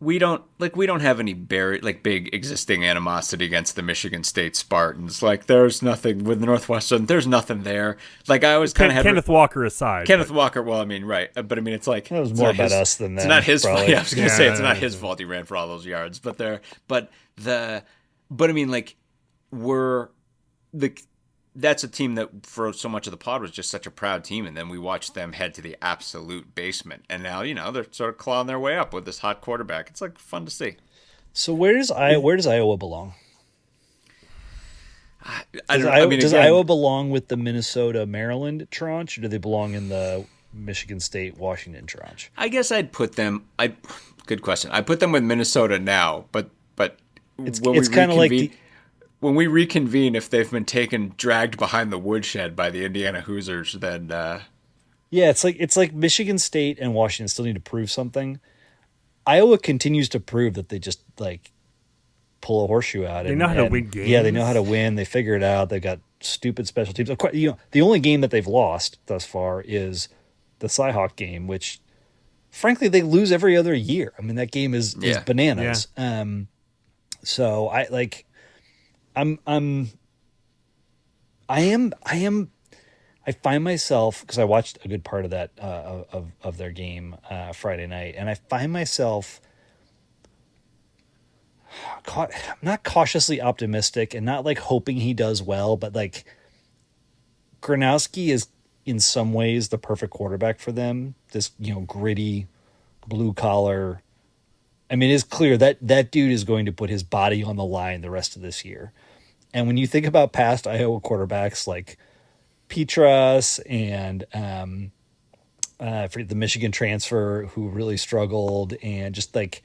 [SPEAKER 2] we don't have any big existing animosity against the Michigan State Spartans. Like there's nothing with the Northwestern. There's nothing there. Like I always kind of had
[SPEAKER 1] Kenneth Walker aside.
[SPEAKER 2] Walker. Well, I mean, right, but I mean, it's like
[SPEAKER 3] it was more about us than that.
[SPEAKER 2] It's not his fault.
[SPEAKER 3] Probably.
[SPEAKER 2] Yeah, I was going to say it's not his fault. He ran for all those yards, but I mean, like that's a team that for so much of the pod was just such a proud team, and then we watched them head to the absolute basement, and now they're sort of clawing their way up with this hot quarterback. It's like fun to see.
[SPEAKER 3] So where does Iowa belong? Does
[SPEAKER 2] again,
[SPEAKER 3] Iowa belong with the Minnesota Maryland tranche, or do they belong in the Michigan State Washington tranche?
[SPEAKER 2] I guess I'd put them. Good question. I put them with Minnesota now, but
[SPEAKER 3] it's kind of like
[SPEAKER 2] when we reconvene, if they've been dragged behind the woodshed by the Indiana Hoosiers, then
[SPEAKER 3] it's like Michigan State and Washington still need to prove something. Iowa continues to prove that they just like pull a horseshoe out.
[SPEAKER 1] They know how to win games.
[SPEAKER 3] Yeah, they know how to win. They figure it out. They've got stupid special teams. Of course, the only game that they've lost thus far is the Cyhawk game, which frankly they lose every other year. I mean, that game is bananas.
[SPEAKER 1] Yeah.
[SPEAKER 3] So I find myself, because I watched a good part of that of their game Friday night, and I find myself not cautiously optimistic and not like hoping he does well, but like Gronowski is in some ways the perfect quarterback for them. This gritty, blue collar. I mean, it's clear that dude is going to put his body on the line the rest of this year. And when you think about past Iowa quarterbacks like Petras and for the Michigan transfer who really struggled, and just like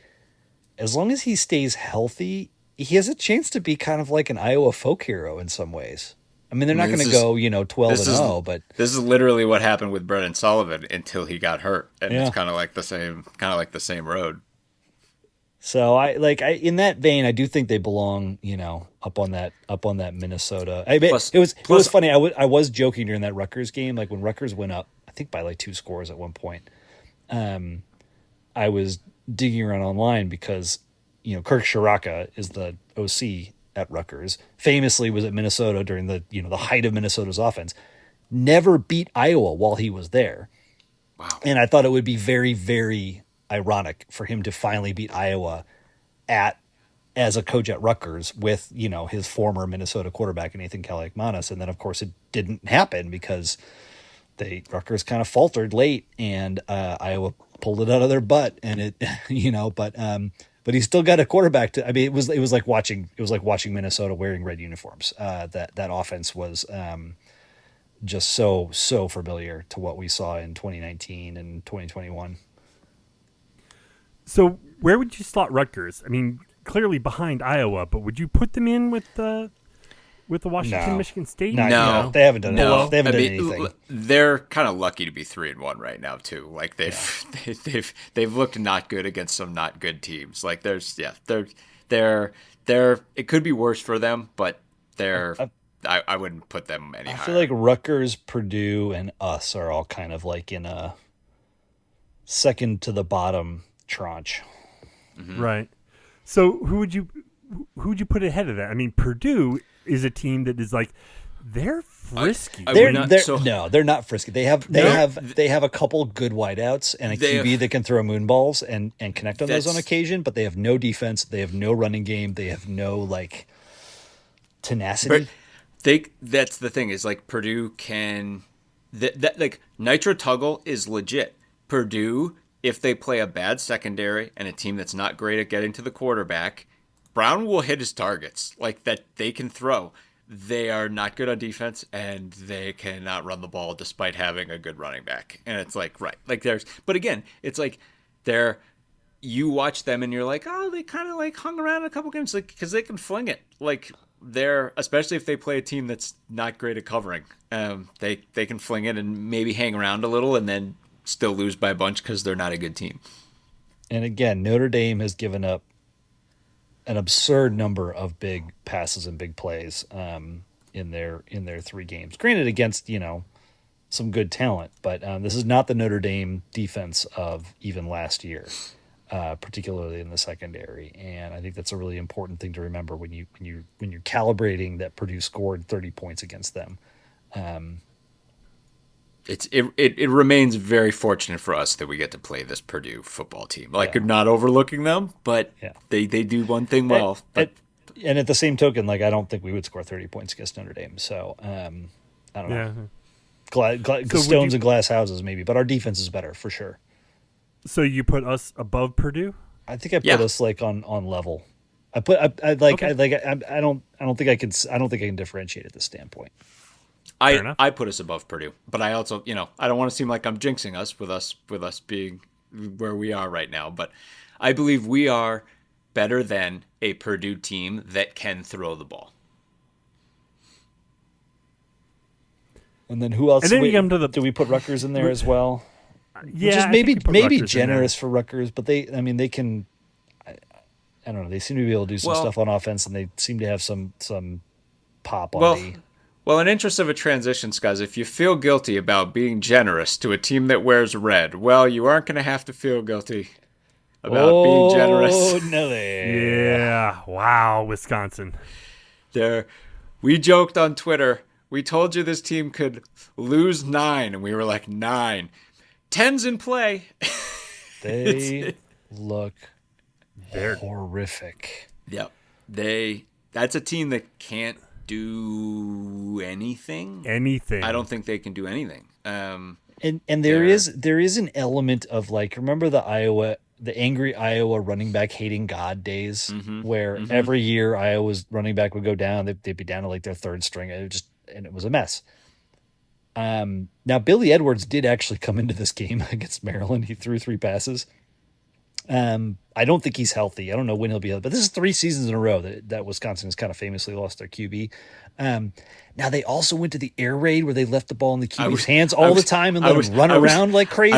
[SPEAKER 3] as long as he stays healthy, he has a chance to be kind of like an Iowa folk hero in some ways. I mean, they're not going to go 12-0, but
[SPEAKER 2] this is literally what happened with Brennan Sullivan until he got hurt, and it's kind of like the same road.
[SPEAKER 3] So I in that vein, I do think they belong, up on that Minnesota. It was funny. I was joking during that Rutgers game, like when Rutgers went up, I think by like 2 scores at one point. I was digging around online because Kirk Shiraka is the OC at Rutgers, famously was at Minnesota during the height of Minnesota's offense, never beat Iowa while he was there.
[SPEAKER 2] Wow.
[SPEAKER 3] And I thought it would be very, very ironic for him to finally beat Iowa as a coach at Rutgers with, his former Minnesota quarterback, Nathan Kaliakmanis. And then, of course, it didn't happen because Rutgers kind of faltered late, and Iowa pulled it out of their butt. And it, but he still got a quarterback to. I mean, it was like watching Minnesota wearing red uniforms. That offense was just so familiar to what we saw in 2019 and 2021.
[SPEAKER 1] So where would you slot Rutgers? I mean, clearly behind Iowa, but would you put them in with the Washington, Michigan State?
[SPEAKER 2] No,
[SPEAKER 3] they haven't done it. They haven't done anything.
[SPEAKER 2] They're kind of lucky to be 3-1 right now too. Like they've looked not good against some not good teams. Like they're it could be worse for them, but I wouldn't put them any higher.
[SPEAKER 3] I feel like Rutgers, Purdue, and us are all kind of like in a second to the bottom tranche.
[SPEAKER 1] Mm-hmm. Right. So who would you put ahead of that? I mean, Purdue is a team that is like they're frisky.
[SPEAKER 3] They're not frisky. They have a couple good wideouts and a QB that can throw moonballs and connect on those on occasion, but they have no defense. They have no running game. They have no like tenacity.
[SPEAKER 2] That's the thing is like Purdue can that like Nitro Tuggle is legit. Purdue, if they play a bad secondary and a team that's not great at getting to the quarterback, Brown will hit his targets like that. They can throw. They are not good on defense, and they cannot run the ball despite having a good running back. And it's like, right, like but again, it's like you watch them and you're like, oh, they kind of like hung around a couple games, like because they can fling it. Like especially if they play a team that's not great at covering, they can fling it and maybe hang around a little, and then still lose by a bunch because they're not a good team.
[SPEAKER 3] And again, Notre Dame has given up an absurd number of big passes and big plays in their 3 games. Granted, against some good talent, but this is not the Notre Dame defense of even last year, particularly in the secondary. And I think that's a really important thing to remember when you're calibrating that Purdue scored 30 points against them.
[SPEAKER 2] It remains very fortunate for us that we get to play this Purdue football team. Like, not overlooking them, but they do one thing well.
[SPEAKER 3] And at the same token, like I don't think we would score 30 points against Notre Dame. So I don't know. Stones and glass houses maybe, but our defense is better for sure.
[SPEAKER 1] So you put us above Purdue?
[SPEAKER 3] I think I put us like on level. I don't think I can differentiate at this standpoint.
[SPEAKER 2] I put us above Purdue, but I also, I don't want to seem like I'm jinxing us with us being where we are right now, but I believe we are better than a Purdue team that can throw the ball.
[SPEAKER 3] And then who else?
[SPEAKER 1] And then
[SPEAKER 3] do we put Rutgers in there as well?
[SPEAKER 1] Yeah,
[SPEAKER 3] which is maybe generous for Rutgers, but they can. I don't know. They seem to be able to do some stuff on offense, and they seem to have some pop on the.
[SPEAKER 2] Well, in interest of a transition, guys, if you feel guilty about being generous to a team that wears red, well, you aren't going to have to feel guilty about being generous.
[SPEAKER 3] Oh, no.
[SPEAKER 1] Yeah. Wow, Wisconsin.
[SPEAKER 2] We joked on Twitter. We told you this team could lose 9, and we were like, 9. 10's in play.
[SPEAKER 3] They look horrific.
[SPEAKER 2] Yep. That's a team that can't do anything. I don't think they can do anything.
[SPEAKER 3] And there is an element of like, remember the angry Iowa running back hating God days, where every year Iowa's running back would go down, they'd be down to like their 3rd string, and it was a mess. Now Billy Edwards did actually come into this game against Maryland. He threw 3 passes. I don't think he's healthy. I don't know when he'll be healthy, but this is 3 seasons in a row that Wisconsin has kind of famously lost their QB. Now they also went to the air raid where they left the ball in the QB's hands all the time and let him run around like crazy.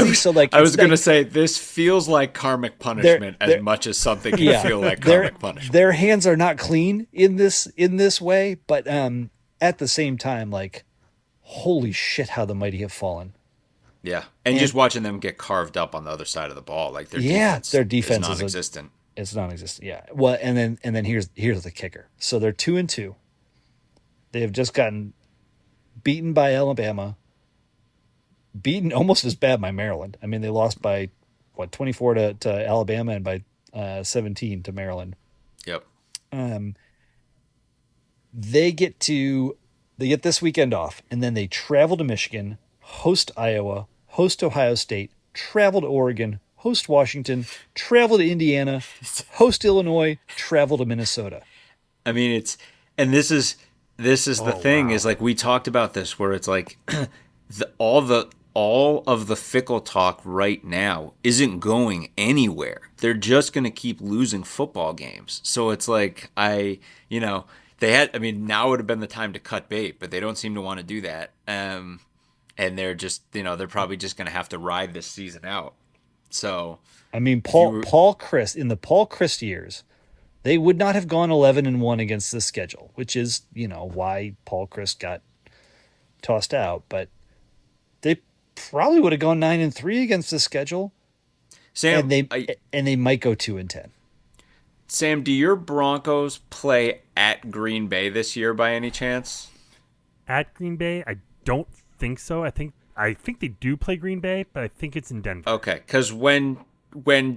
[SPEAKER 2] I was going to say this feels like karmic punishment as much as something can feel like karmic punishment.
[SPEAKER 3] Their hands are not clean in this way, but at the same time, like, holy shit, how the mighty have fallen.
[SPEAKER 2] Yeah, and just watching them get carved up on the other side of the ball, like their defense
[SPEAKER 3] is
[SPEAKER 2] non-existent.
[SPEAKER 3] It's non-existent. Yeah. Well, and then here's the kicker. So they're 2-2. They have just gotten beaten by Alabama, beaten almost as bad by Maryland. I mean, they lost by 24 to Alabama and by 17 to Maryland.
[SPEAKER 2] Yep.
[SPEAKER 3] They get this weekend off, and then they travel to Michigan, host Iowa, host Ohio State, travel to Oregon, host Washington, travel to Indiana, host Illinois, travel to Minnesota.
[SPEAKER 2] I mean, this is the thing. Wow. Is like we talked about this, where it's like all of the fickle talk right now isn't going anywhere. They're just going to keep losing football games. So it's like now would have been the time to cut bait, but they don't seem to want to do that. And they're just, they're probably just going to have to ride this season out. So,
[SPEAKER 3] I mean, Paul Chryst, in the Paul Chryst years, they would not have gone 11-1 against this schedule, which is, why Paul Chryst got tossed out. But they probably would have gone 9-3 against this schedule.
[SPEAKER 2] Sam,
[SPEAKER 3] and they might go 2-10.
[SPEAKER 2] Sam, do your Broncos play at Green Bay this year by any chance?
[SPEAKER 1] At Green Bay, I don't think so. I think they do play Green Bay, but I think it's in Denver.
[SPEAKER 2] Okay, because when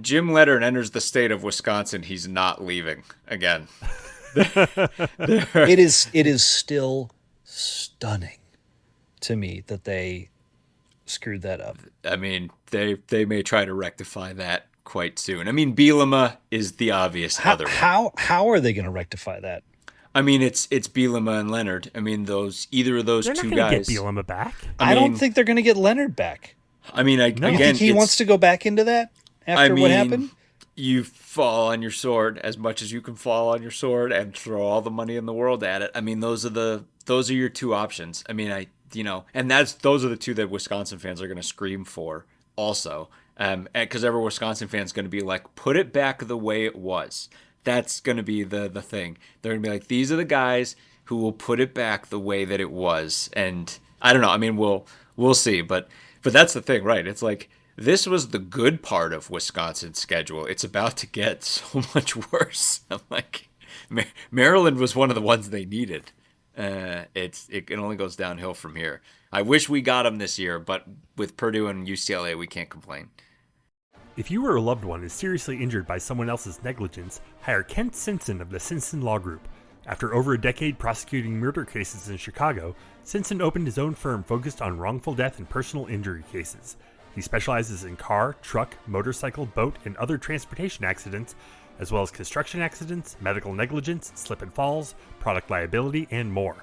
[SPEAKER 2] Jim Leonard enters the state of Wisconsin, he's not leaving again.
[SPEAKER 3] It is still stunning to me that they screwed that up.
[SPEAKER 2] I mean, they may try to rectify that quite soon. I mean, Bielema is the obvious other one.
[SPEAKER 3] How are they going to rectify that?
[SPEAKER 2] I mean, it's Bielema and Leonard. I mean, either of those two guys.
[SPEAKER 1] They're not going to get Bielema back.
[SPEAKER 3] I don't think they're going to get Leonard back.
[SPEAKER 2] I mean,
[SPEAKER 3] you think he wants to go back into that after what happened?
[SPEAKER 2] You fall on your sword as much as you can fall on your sword and throw all the money in the world at it. I mean, those are your two options. I mean, and those are the two that Wisconsin fans are going to scream for also. Because every Wisconsin fan is going to be like, put it back the way it was. That's going to be the thing. They're going to be like, these are the guys who will put it back the way that it was. And I don't know. I mean, we'll see. But that's the thing, right? It's like, this was the good part of Wisconsin's schedule. It's about to get so much worse. I'm like, Maryland was one of the ones they needed. It only goes downhill from here. I wish we got them this year, but with Purdue and UCLA, we can't complain.
[SPEAKER 1] If you or a loved one is seriously injured by someone else's negligence, hire Kent Simpson of the Simpson Law Group. After over a decade prosecuting murder cases in Chicago, Simpson opened his own firm focused on wrongful death and personal injury cases. He specializes in car, truck, motorcycle, boat, and other transportation accidents, as well as construction accidents, medical negligence, slip and falls, product liability, and more.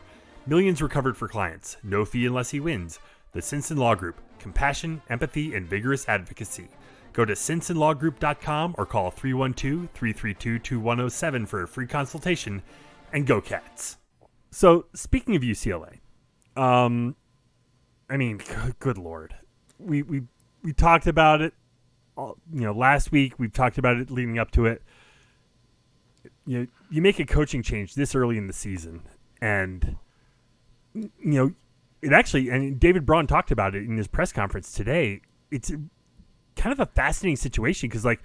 [SPEAKER 1] Millions recovered for clients. No fee unless he wins. The Simpson Law Group. Compassion, empathy, and vigorous advocacy. Go to simpsonlawgroup.com or call 312-332-2107 for a free consultation, and go Cats. So, speaking of UCLA, I mean, good Lord. We talked about it, last week. We've talked about it leading up to it. You make a coaching change this early in the season, and it actually, and David Braun talked about it in his press conference today. It's kind of a fascinating situation because, like,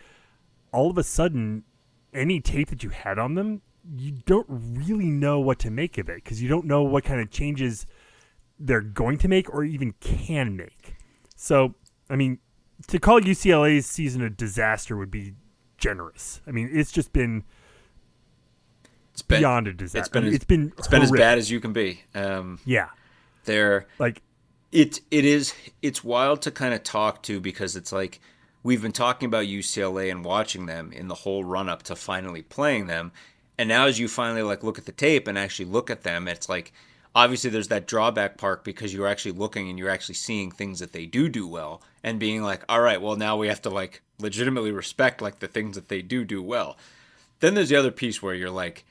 [SPEAKER 1] all of a sudden, any tape that you had on them, you don't really know what to make of it because you don't know what kind of changes they're going to make or even can make. So, I mean, to call UCLA's season a disaster would be generous. I mean, it's just been beyond a disaster. It's been
[SPEAKER 2] as bad as you can be.
[SPEAKER 1] Yeah.
[SPEAKER 2] They're like, it's wild to kind of talk to because it's like we've been talking about UCLA and watching them in the whole run up to finally playing them. And now as you finally like look at the tape and actually look at them, it's like, obviously there's that drawback part because you're actually looking and you're actually seeing things that they do well and being like, all right, well now we have to like legitimately respect like the things that they do well. Then there's the other piece where you're like,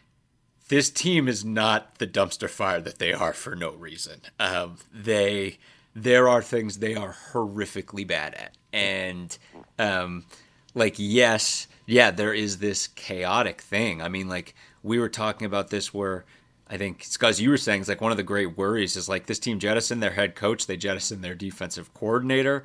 [SPEAKER 2] this team is not the dumpster fire that they are for no reason. There are things they are horrifically bad at. And there is this chaotic thing. I mean, like we were talking about this where I think, Scuzz, you were saying it's like one of the great worries is like this team jettisoned their head coach. They jettisoned their defensive coordinator.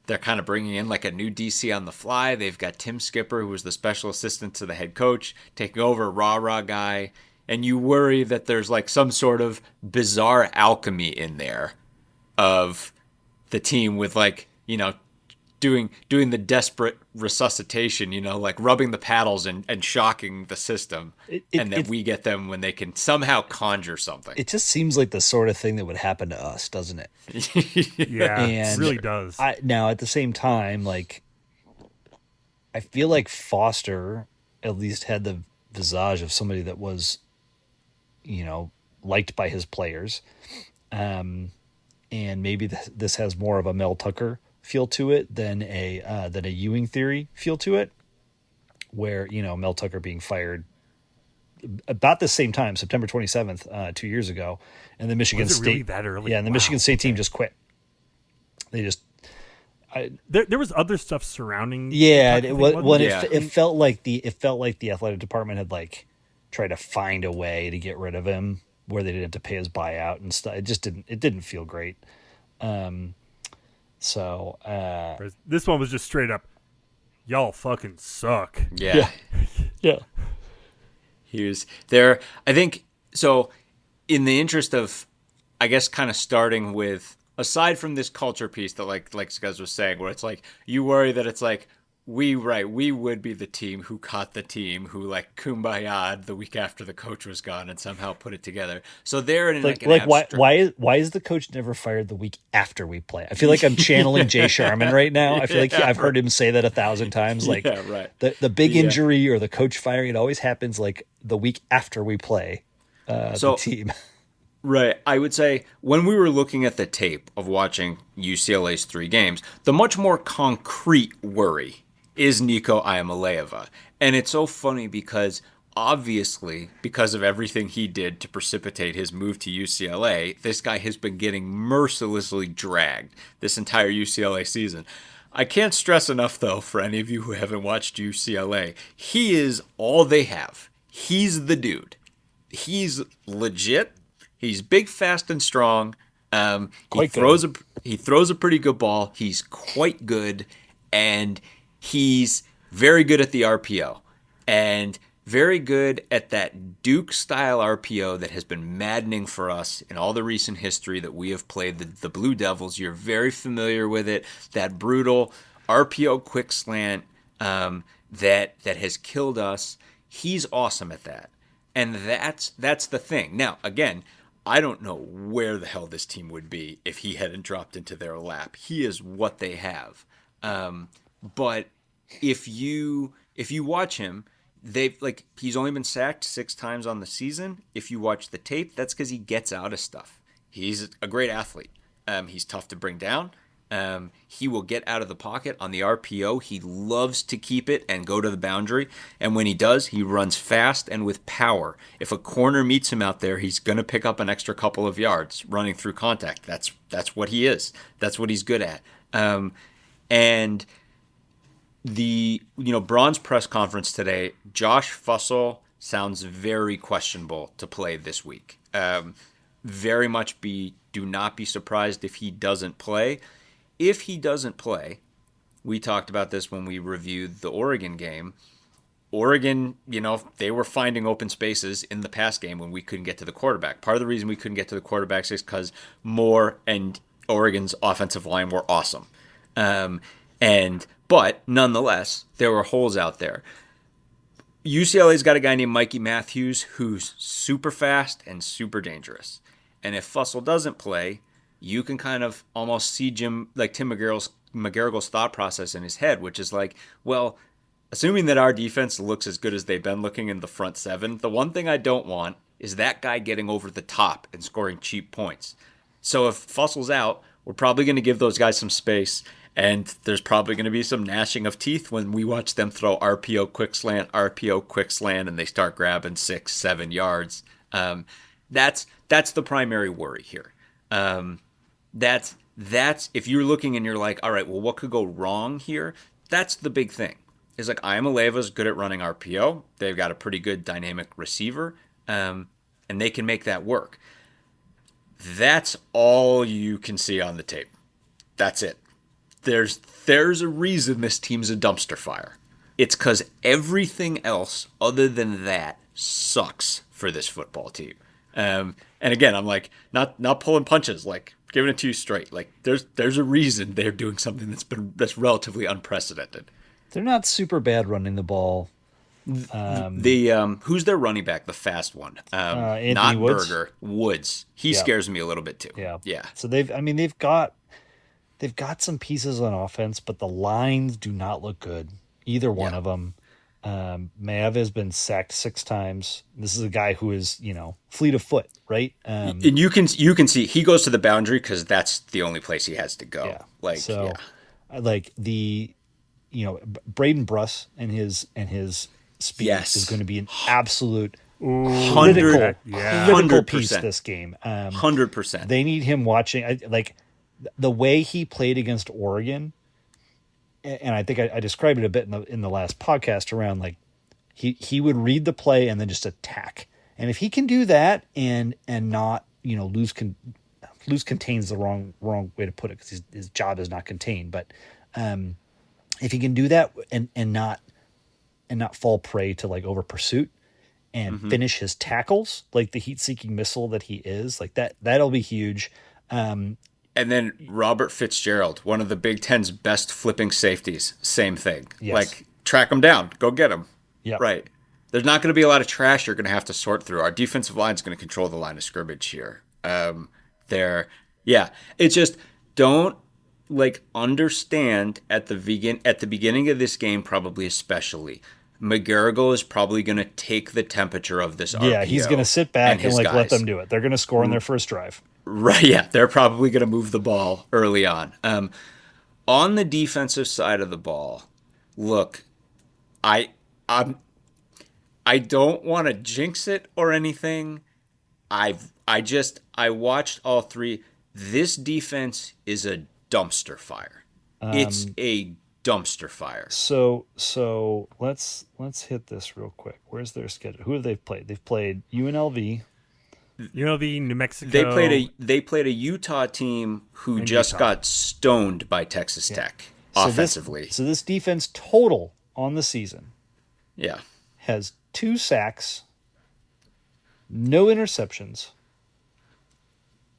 [SPEAKER 2] They're kind of bringing in like a new DC on the fly. They've got Tim Skipper, who was the special assistant to the head coach, taking over, rah-rah guy. And you worry that there's like some sort of bizarre alchemy in there of the team with like, doing the desperate resuscitation, like rubbing the paddles and shocking the system. And then we get them when they can somehow conjure something.
[SPEAKER 4] It just seems like the sort of thing that would happen to us, doesn't it?
[SPEAKER 1] Yeah,
[SPEAKER 4] And
[SPEAKER 1] it really does.
[SPEAKER 4] Now, at the same time, like, I feel like Foster at least had the visage of somebody that was, liked by his players. And maybe this has more of a Mel Tucker feel to it than a Ewing theory feel to it, where Mel Tucker being fired about the same time, September 27th, 2 years ago, and the Michigan
[SPEAKER 1] Was it
[SPEAKER 4] State
[SPEAKER 1] really that early?
[SPEAKER 4] Yeah, and the Michigan State team just quit. They just
[SPEAKER 1] there was other stuff surrounding.
[SPEAKER 4] It felt like the athletic department had like tried to find a way to get rid of him where they didn't have to pay his buyout and stuff. It didn't feel great. So
[SPEAKER 1] this one was just straight up, y'all fucking suck.
[SPEAKER 2] Yeah. He was there. I think so. In the interest of, I guess, kind of starting with, aside from this culture piece that like Scuzz was saying, where it's like you worry that it's like we would be the team who caught the team who like kumbaya the week after the coach was gone and somehow put it together. So they're in
[SPEAKER 4] why is the coach never fired the week after we play? I feel like I'm channeling Jay Sharman right now. I feel like I've heard him say that 1,000 times. Like the big injury or the coach firing, it always happens like the week after we play the team.
[SPEAKER 2] Right. I would say when we were looking at the tape of watching UCLA's 3 games, the much more concrete worry is Nico Iamaleava. And it's so funny because obviously, because of everything he did to precipitate his move to UCLA, this guy has been getting mercilessly dragged this entire UCLA season. I can't stress enough, though, for any of you who haven't watched UCLA, he is all they have. He's the dude. He's legit. He's big, fast, and strong. He throws a pretty good ball. He's quite good, and he's very good at the RPO, and very good at that Duke-style RPO that has been maddening for us in all the recent history that we have played the Blue Devils. You're very familiar with it. That brutal RPO quick slant that has killed us. He's awesome at that, and that's the thing. Now, again, I don't know where the hell this team would be if he hadn't dropped into their lap. He is what they have. But if you watch him, he's only been sacked 6 times on the season. If you watch the tape, that's because he gets out of stuff. He's a great athlete. He's tough to bring down. He will get out of the pocket on the RPO. He loves to keep it and go to the boundary. And when he does, he runs fast and with power. If a corner meets him out there, he's going to pick up an extra couple of yards running through contact. That's what he is. That's what he's good at. And the Braun's press conference today, Josh Fussell sounds very questionable to play this week. Very much do not be surprised if he doesn't play. If he doesn't play, we talked about this when we reviewed the Oregon game. Oregon, they were finding open spaces in the pass game when we couldn't get to the quarterback. Part of the reason we couldn't get to the quarterbacks is because Moore and Oregon's offensive line were awesome. But nonetheless, there were holes out there. UCLA's got a guy named Mikey Matthews who's super fast and super dangerous. And if Fussell doesn't play, you can kind of almost see Tim McGarrigle's thought process in his head, which is like, well, assuming that our defense looks as good as they've been looking in the front 7, the one thing I don't want is that guy getting over the top and scoring cheap points. So if Fussell's out, we're probably going to give those guys some space, and there's probably going to be some gnashing of teeth when we watch them throw RPO quick slant, and they start grabbing 6-7 yards. That's the primary worry here. That's if you're looking and you're like, all right, well, what could go wrong here? That's the big thing. Is like Iamaleava's good at running RPO. They've got a pretty good dynamic receiver, and they can make that work. That's all you can see on the tape. That's it. there's a reason this team's a dumpster fire. It's because everything else other than that sucks for this football team. And again, I'm like not pulling punches, like giving it to you straight. Like there's a reason they're doing something that's relatively unprecedented.
[SPEAKER 4] They're not super bad running the ball.
[SPEAKER 2] Who's their running back? The fast one.
[SPEAKER 4] Anthony
[SPEAKER 2] Not
[SPEAKER 4] Woods?
[SPEAKER 2] Berger. Woods. He scares me a little bit too. Yeah.
[SPEAKER 4] So they've got some pieces on offense, but the lines do not look good. Either one of them. Mav has been sacked 6 times. This is a guy who is, fleet of foot, right?
[SPEAKER 2] And you can see he goes to the boundary because that's the only place he has to go.
[SPEAKER 4] Yeah.
[SPEAKER 2] Like
[SPEAKER 4] Braden Bruss and his speed is going to be an absolute
[SPEAKER 2] 100
[SPEAKER 4] critical piece this game.
[SPEAKER 2] 100%.
[SPEAKER 4] They need him watching. The way he played against Oregon. And I think I described it a bit in the last podcast around like he would read the play and then just attack. And if he can do that and not lose contains the wrong way to put it because his job is not contained. But if he can do that and not fall prey to like over pursuit and finish his tackles like the heat-seeking missile that he is, like that'll be huge.
[SPEAKER 2] And then Robert Fitzgerald, one of the Big Ten's best flipping safeties, same thing.
[SPEAKER 4] Yes.
[SPEAKER 2] Like, track him down. Go get him.
[SPEAKER 4] Yeah.
[SPEAKER 2] Right. There's not going to be a lot of trash you're going to have to sort through. Our defensive line is going to control the line of scrimmage here. It's just don't, understand at the beginning of this game, probably especially, McGarrigle is probably going to take the temperature of this RPO.
[SPEAKER 4] Yeah, he's going to sit back and let them do it. They're going to score on their first drive.
[SPEAKER 2] Right, yeah. They're probably going to move the ball early on. On the defensive side of the ball, look, I don't want to jinx it or anything. I watched all 3. This defense is a dumpster fire. It's a dumpster fire.
[SPEAKER 4] So let's hit this real quick. Where's their schedule? Who have they played? They've played UNLV.
[SPEAKER 1] New Mexico.
[SPEAKER 2] They played a Utah team who just got stoned by Texas Tech offensively.
[SPEAKER 4] So this defense total on the season, has 2 sacks, no interceptions,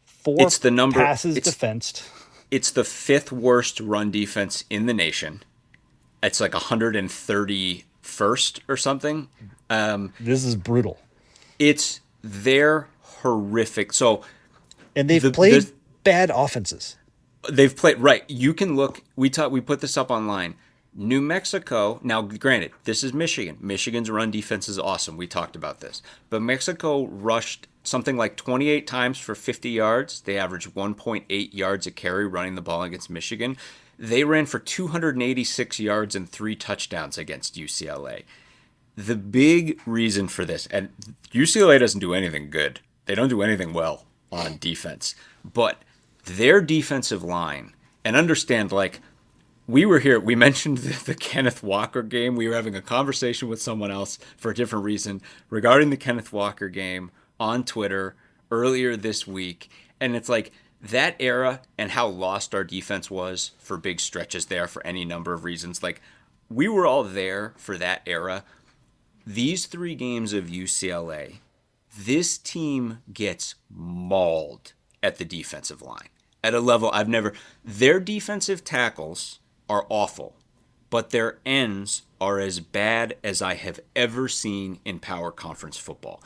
[SPEAKER 4] 4 passes defensed.
[SPEAKER 2] It's the 5th worst run defense in the nation. It's like 131st or something.
[SPEAKER 4] This is brutal.
[SPEAKER 2] They're horrific. So,
[SPEAKER 4] and they've played bad offenses.
[SPEAKER 2] They've played right. You can look. We put this up online. New Mexico. Now, granted, this is Michigan. Michigan's run defense is awesome. We talked about this, but Mexico rushed something like 28 times for 50 yards. They averaged 1.8 yards a carry running the ball against Michigan. They ran for 286 yards and 3 touchdowns against UCLA. The big reason for this, and UCLA doesn't do anything good. They don't do anything well on defense. But their defensive line, and understand, we were here, we mentioned the Kenneth Walker game. We were having a conversation with someone else for a different reason regarding the Kenneth Walker game on Twitter earlier this week. And it's like that era and how lost our defense was for big stretches there for any number of reasons. We were all there for that era. These 3 games of UCLA, this team gets mauled at the defensive line at a level I've never. Their defensive tackles are awful, but their ends are as bad as I have ever seen in power conference football.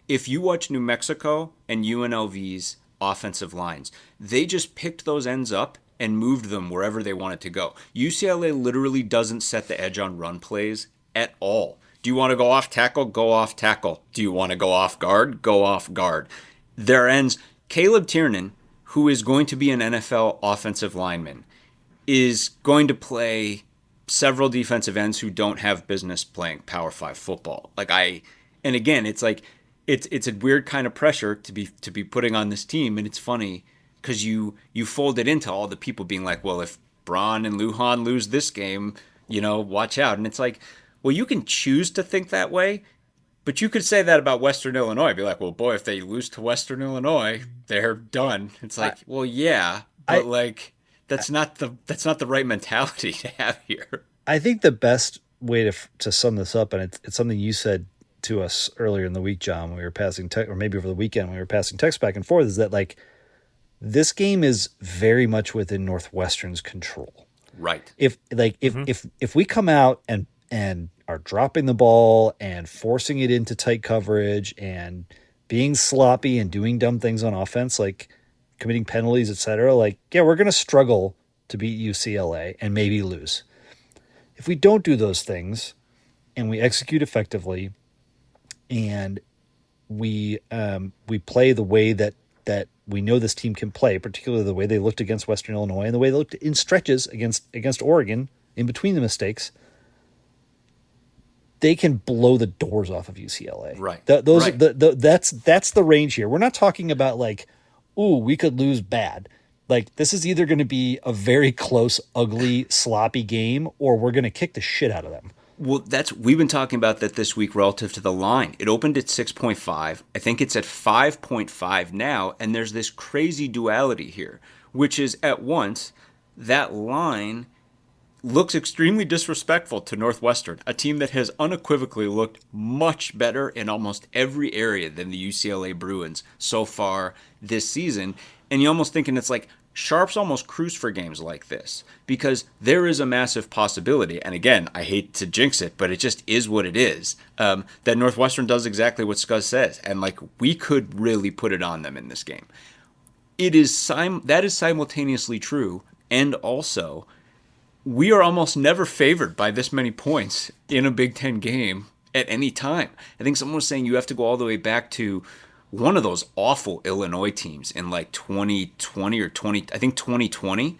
[SPEAKER 2] If you watch New Mexico and UNLV's offensive lines, they just picked those ends up and moved them wherever they wanted to go. UCLA literally doesn't set the edge on run plays at all. Do you want to go off tackle? Go off tackle. Do you want to go off guard? Go off guard. Their ends, Caleb Tiernan, who is going to be an NFL offensive lineman, is going to play several defensive ends who don't have business playing Power 5 football. And again, it's a weird kind of pressure to be putting on this team, and it's funny because you fold it into all the people being like, well, if Braun and Lujan lose this game, watch out. And it's like, well, you can choose to think that way, but you could say that about Western Illinois. Be like, well, boy, if they lose to Western Illinois, they're done. It's like, well, yeah, but that's not the right mentality to have here.
[SPEAKER 4] I think the best way to sum this up, and it's something you said to us earlier in the week, John, when we were passing text, or maybe over the weekend when we were passing text back and forth, is that like this game is very much within Northwestern's control.
[SPEAKER 2] Right.
[SPEAKER 4] If we come out and are dropping the ball and forcing it into tight coverage and being sloppy and doing dumb things on offense, like committing penalties, etc., like, yeah, we're going to struggle to beat UCLA and maybe lose. If we don't do those things and we execute effectively and we play the way that we know this team can play, particularly the way they looked against Western Illinois and the way they looked in stretches against Oregon in between the mistakes, they can blow the doors off of UCLA.
[SPEAKER 2] Right.
[SPEAKER 4] That's the range here. We're not talking about like, ooh, we could lose bad. Like, this is either going to be a very close, ugly, sloppy game, or we're going to kick the shit out of them.
[SPEAKER 2] Well, we've been talking about that this week relative to the line. It opened at 6.5. I think it's at 5.5 now, and there's this crazy duality here, which is at once that line looks extremely disrespectful to Northwestern, a team that has unequivocally looked much better in almost every area than the UCLA Bruins so far this season. And you're almost thinking it's like Sharps almost cruise for games like this because there is a massive possibility, and again, I hate to jinx it, but it just is what it is, that Northwestern does exactly what Scuzz says, and like we could really put it on them in this game. That is simultaneously true, and also we are almost never favored by this many points in a Big Ten game at any time. I think someone was saying you have to go all the way back to one of those awful Illinois teams in like 2020 or 2020,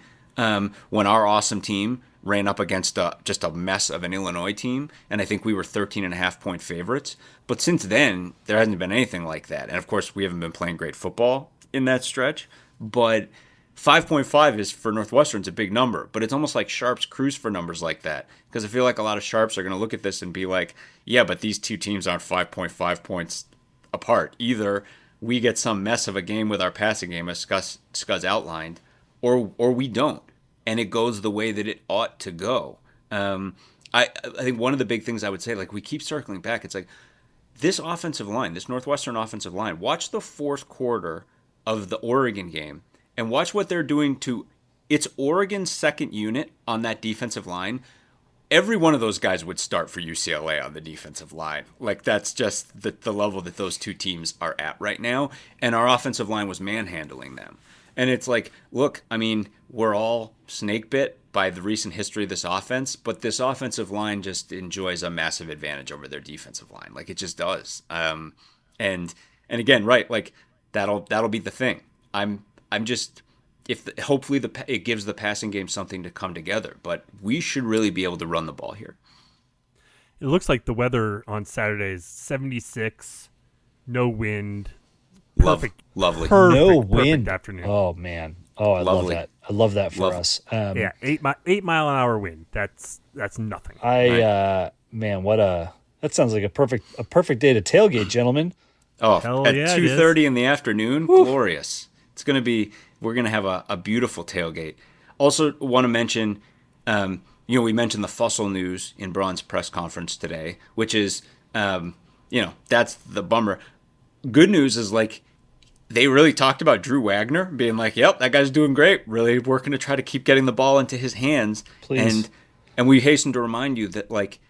[SPEAKER 2] when our awesome team ran up against just a mess of an Illinois team, and I think we were 13.5-point favorites. But since then, there hasn't been anything like that. And of course, we haven't been playing great football in that stretch. But 5.5 is for Northwestern's a big number, but it's almost like Sharps cruise for numbers like that, because I feel like a lot of Sharps are going to look at this and be like, yeah, but these two teams aren't 5.5 points apart. Either we get some mess of a game with our passing game, as Scuzz outlined, or we don't, and it goes the way that it ought to go. I think one of the big things I would say, like we keep circling back, it's like this offensive line, this Northwestern offensive line, watch the fourth quarter of the Oregon game and watch what they're doing to it's Oregon's second unit on that defensive line. Every one of those guys would start for UCLA on the defensive line. Like, that's just the level that those two teams are at right now. And our offensive line was manhandling them. And it's like, look, I mean, we're all snake bit by the recent history of this offense, but this offensive line just enjoys a massive advantage over their defensive line. Like, it just does. And again, right, like, that'll be the thing. I'm just... hopefully it gives the passing game something to come together, but we should really be able to run the ball here.
[SPEAKER 1] It looks like the weather on Saturday is 76, no wind, perfect,
[SPEAKER 2] lovely,
[SPEAKER 4] no
[SPEAKER 1] perfect
[SPEAKER 4] wind
[SPEAKER 1] afternoon.
[SPEAKER 4] Oh man, I love that. I love that for us.
[SPEAKER 1] Yeah, 8-mile-an-hour wind. That's nothing.
[SPEAKER 4] Man, that sounds like a perfect day to tailgate, gentlemen.
[SPEAKER 2] Oh,
[SPEAKER 1] Hell
[SPEAKER 2] at
[SPEAKER 1] yeah,
[SPEAKER 2] 2:30 in the afternoon, glorious. It's gonna be. We're going to have a beautiful tailgate. Also want to mention, we mentioned the Fussell news in Braun's press conference today, which is, that's the bummer. Good news is, like, they really talked about Drew Wagner being like, yep, that guy's doing great. Really working to try to keep getting the ball into his hands.
[SPEAKER 4] Please.
[SPEAKER 2] And we hasten to remind you that, like,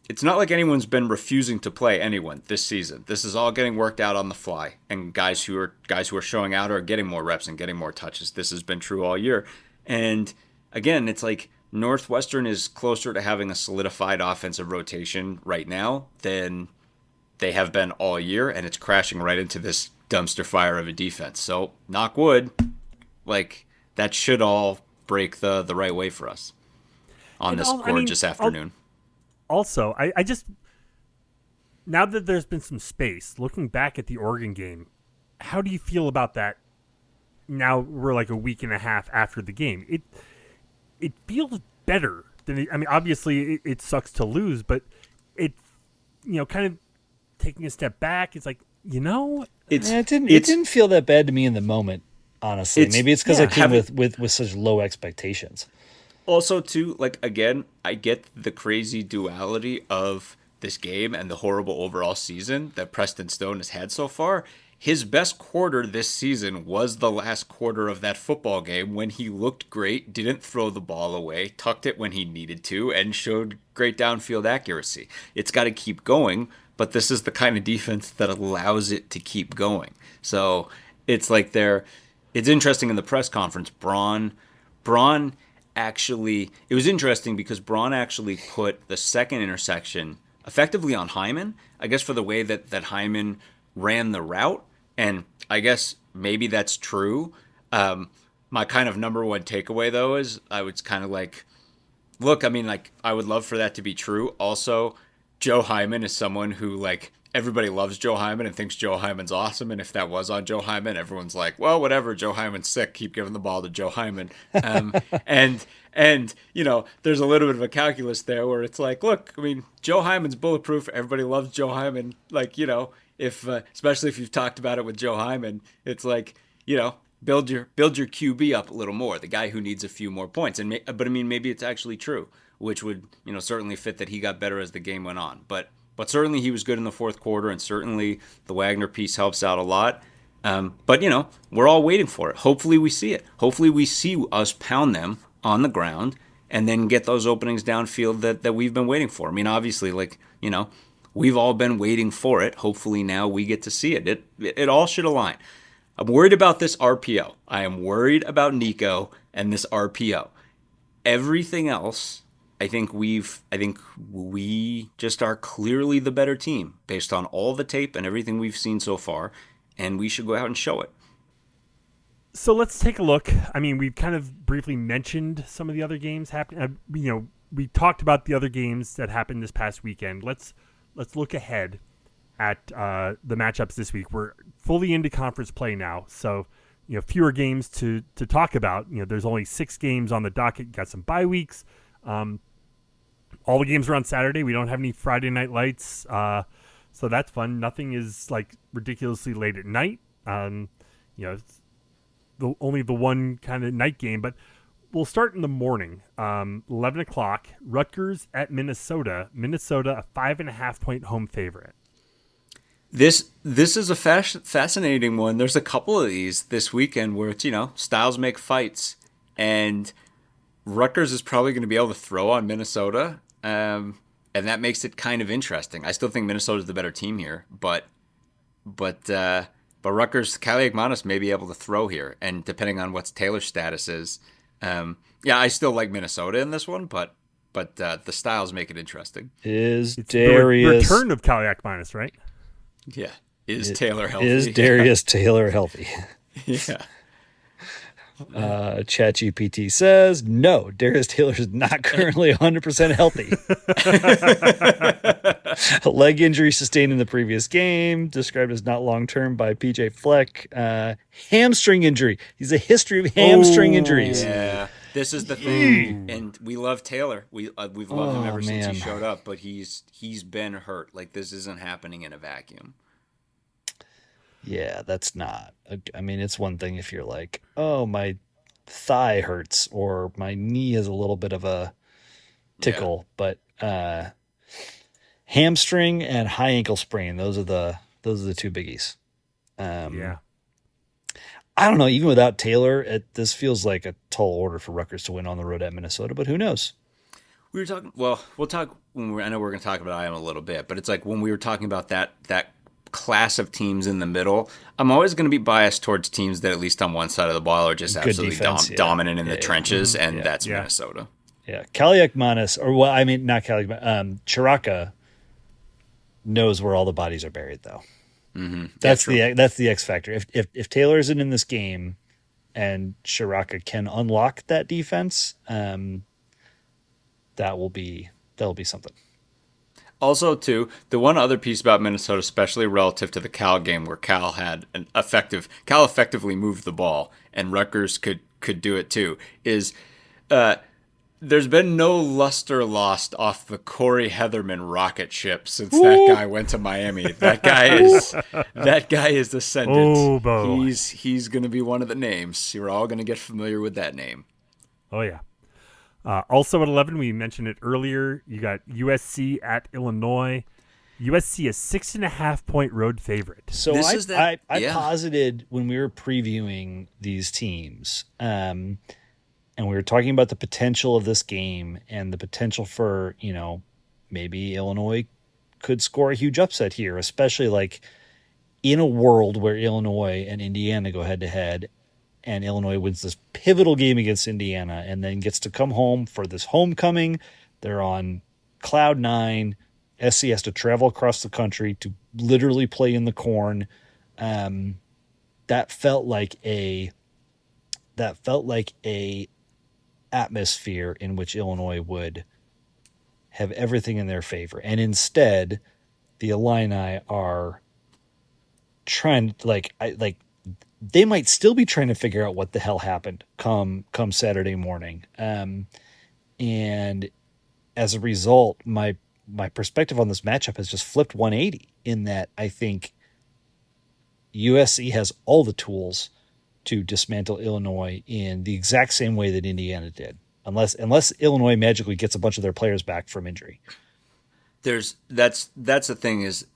[SPEAKER 2] it's not like anyone's been refusing to play anyone this season. This is all getting worked out on the fly, and guys who are showing out are getting more reps and getting more touches. This has been true all year. And again, it's like Northwestern is closer to having a solidified offensive rotation right now than they have been all year, and it's crashing right into this dumpster fire of a defense. So, knock wood, like, that should all break the right way for us on this gorgeous afternoon.
[SPEAKER 1] Also, I just, now that there's been some space, looking back at the Oregon game, how do you feel about that? Now we're like a week and a half after the game. It feels better than obviously it sucks to lose, but it, kind of taking a step back, it's like,
[SPEAKER 4] it didn't feel that bad to me in the moment. honestly. Maybe it's because I came
[SPEAKER 2] having,
[SPEAKER 4] with such low expectations.
[SPEAKER 2] Also, too, like, again, I get the crazy duality of this game and the horrible overall season that Preston Stone has had so far. His best quarter this season was the last quarter of that football game when he looked great, didn't throw the ball away, tucked it when he needed to, and showed great downfield accuracy. It's got to keep going, but this is the kind of defense that allows it to keep going. So it's like it's interesting in the press conference. Braun actually, it was interesting because Braun actually put the second interception effectively on Hyman, I guess for the way that Hyman ran the route. And I guess maybe that's true. My kind of number one takeaway, though, is I was kind of like, look, I mean, like, I would love for that to be true. Also, Joe Hyman is someone who, like, everybody loves Joe Hyman and thinks Joe Hyman's awesome. And if that was on Joe Hyman, everyone's like, well, whatever, Joe Hyman's sick. Keep giving the ball to Joe Hyman. And you know, there's a little bit of a calculus there where it's like, look, I mean, Joe Hyman's bulletproof. Everybody loves Joe Hyman. Like, you know, if especially if you've talked about it with Joe Hyman, it's like, you know, build your QB up a little more, the guy who needs a few more points. But I mean, maybe it's actually true, which would, you know, certainly fit that he got better as the game went on. But certainly he was good in the fourth quarter, and certainly the Wagner piece helps out a lot. But, you know, we're all waiting for it. Hopefully we see it. Hopefully we see us pound them on the ground and then get those openings downfield that we've been waiting for. I mean, obviously, like, you know, we've all been waiting for it. Hopefully now we get to see it. It all should align. I'm worried about this RPO. I am worried about Nico and this RPO. Everything else, I think we just are clearly the better team based on all the tape and everything we've seen so far, and we should go out and show it.
[SPEAKER 1] So let's take a look. I mean, we've kind of briefly mentioned some of the other games happening. You know, we talked about the other games that happened this past weekend. Let's look ahead at the matchups this week. We're fully into conference play now, so you know, fewer games to talk about. You know, there's only 6 games on the docket. Got some bye weeks. All the games are on Saturday. We don't have any Friday night lights, so that's fun. Nothing is like ridiculously late at night. You know, it's only the one kind of night game, but we'll start in the morning. 11 o'clock. Rutgers at Minnesota. Minnesota, a 5.5 point home favorite.
[SPEAKER 2] This is a fascinating one. There's a couple of these this weekend where it's, you know, styles make fights, and Rutgers is probably going to be able to throw on Minnesota, and that makes it kind of interesting. I still think Minnesota's the better team here, but Rutgers, Kaliakmanis may be able to throw here, and depending on what Taylor's status is, yeah, I still like Minnesota in this one, but the styles make it interesting.
[SPEAKER 4] It's
[SPEAKER 1] Darius the return of Kaliakmanis, right?
[SPEAKER 2] Yeah, Taylor healthy?
[SPEAKER 4] Is Darius Taylor healthy?
[SPEAKER 2] Yeah.
[SPEAKER 4] ChatGPT says, no, Darius Taylor is not currently 100% healthy. Leg injury sustained in the previous game, described as not long-term by PJ Fleck. Hamstring injury. He's a history of hamstring injuries.
[SPEAKER 2] Yeah, this is the thing. And we love Taylor. We've loved him ever since he showed up, but he's been hurt. Like, this isn't happening in a vacuum.
[SPEAKER 4] Yeah, that's not. I mean, it's one thing if you're like, oh, my thigh hurts or my knee has a little bit of a tickle, but hamstring and high ankle sprain, those are the two biggies.
[SPEAKER 1] Yeah.
[SPEAKER 4] I don't know. Even without Taylor, this feels like a tall order for Rutgers to win on the road at Minnesota, but who knows?
[SPEAKER 2] We were talking. Well, we'll talk when I know we're going to talk about IM a little bit, but it's like when we were talking about that class of teams in the middle, I'm always going to be biased towards teams that at least on one side of the ball are just absolutely dominant in the trenches, and that's Minnesota. Yeah,
[SPEAKER 4] Kaliakmanis, or well, I mean not Kaliakmanis, Chiraka knows where all the bodies are buried, though.
[SPEAKER 2] Mm-hmm.
[SPEAKER 4] That's the X factor. If Taylor isn't in this game, and Chiraka can unlock that defense, that'll be something.
[SPEAKER 2] Also, too, the one other piece about Minnesota, especially relative to the Cal game, where Cal effectively moved the ball, and Rutgers could do it too, is There's been no luster lost off the Corey Heatherman rocket ship since that guy went to Miami. That guy is ascendant.
[SPEAKER 1] Oh, Bo.
[SPEAKER 2] He's going to be one of the names. You're all going to get familiar with that name.
[SPEAKER 1] Oh, yeah. Also at 11, we mentioned it earlier, you got USC at Illinois. USC a 6.5-point road favorite.
[SPEAKER 4] So I posited when we were previewing these teams, and we were talking about the potential of this game and the potential for, maybe Illinois could score a huge upset here, especially like in a world where Illinois and Indiana go head to head and Illinois wins this pivotal game against Indiana and then gets to come home for this homecoming. They're on cloud nine. SC has to travel across the country to literally play in the corn. That felt like a atmosphere in which Illinois would have everything in their favor. And instead, the Illini are trying they might still be trying to figure out what the hell happened come Saturday morning. And as a result, my perspective on this matchup has just flipped 180 in that I think USC has all the tools to dismantle Illinois in the exact same way that Indiana did, unless Illinois magically gets a bunch of their players back from injury.
[SPEAKER 2] That's the thing is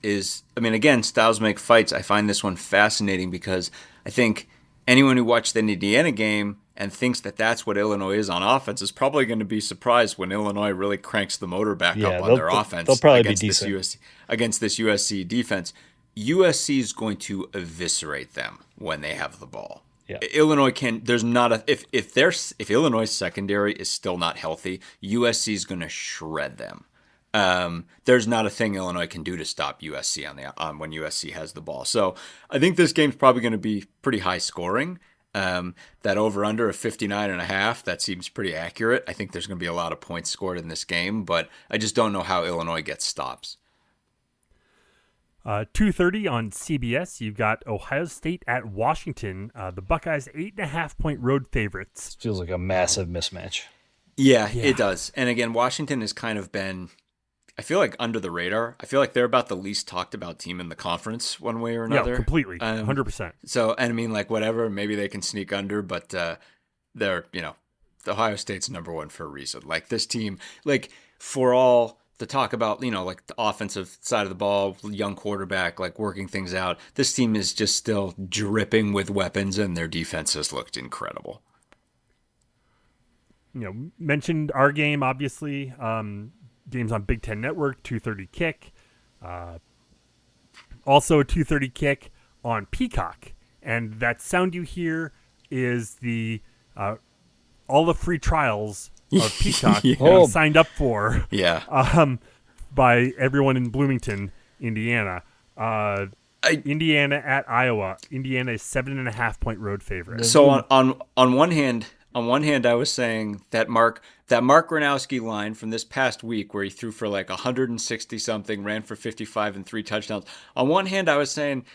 [SPEAKER 2] I mean, again, styles make fights. I find this one fascinating because I think anyone who watched the Indiana game and thinks that that's what Illinois is on offense is probably going to be surprised when Illinois really cranks the motor back up on their offense.
[SPEAKER 4] They'll probably be decent
[SPEAKER 2] against this USC defense. USC is going to eviscerate them when they have the ball.
[SPEAKER 4] Yeah.
[SPEAKER 2] Illinois can. There's not a if Illinois secondary is still not healthy, USC is going to shred them. There's not a thing Illinois can do to stop USC on when USC has the ball. So I think this game's probably going to be pretty high scoring. That over under of 59.5, that seems pretty accurate. I think there's going to be a lot of points scored in this game, but I just don't know how Illinois gets stops.
[SPEAKER 1] 2:30 on CBS. You've got Ohio State at Washington. The Buckeyes 8.5-point road favorites.
[SPEAKER 4] Feels like a massive mismatch.
[SPEAKER 2] Yeah, it does. And again, Washington has kind of been, I feel like, under the radar. I feel like they're about the least talked about team in the conference one way or another.
[SPEAKER 1] Yeah, completely. 100%.
[SPEAKER 2] So, and I mean, like, whatever, maybe they can sneak under, but they're, Ohio State's number one for a reason. Like, this team, like, for all the talk about, like, the offensive side of the ball, young quarterback, like, working things out, this team is just still dripping with weapons, and their defense has looked incredible.
[SPEAKER 1] Mentioned our game, obviously. Games on Big Ten Network, 2:30 kick. Also a 2:30 kick on Peacock. And that sound you hear is the all the free trials of Peacock signed up for by everyone in Bloomington, Indiana. Indiana at Iowa. Indiana is 7.5-point road favorite.
[SPEAKER 2] So on one hand, I was saying that Mark Gronowski line from this past week where he threw for like 160 something, ran for 55 and 3 touchdowns. On one hand, I was saying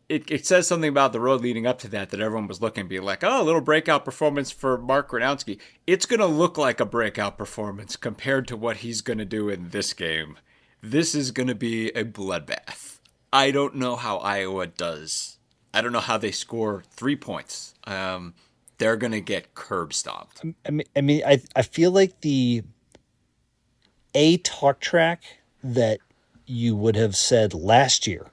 [SPEAKER 2] it says something about the road leading up to that everyone was looking to be like, oh, a little breakout performance for Mark Gronowski. It's going to look like a breakout performance compared to what he's going to do in this game. This is going to be a bloodbath. I don't know how Iowa does. I don't know how they score 3 points. They're going to get curb stomped.
[SPEAKER 4] I feel like the talk track that you would have said last year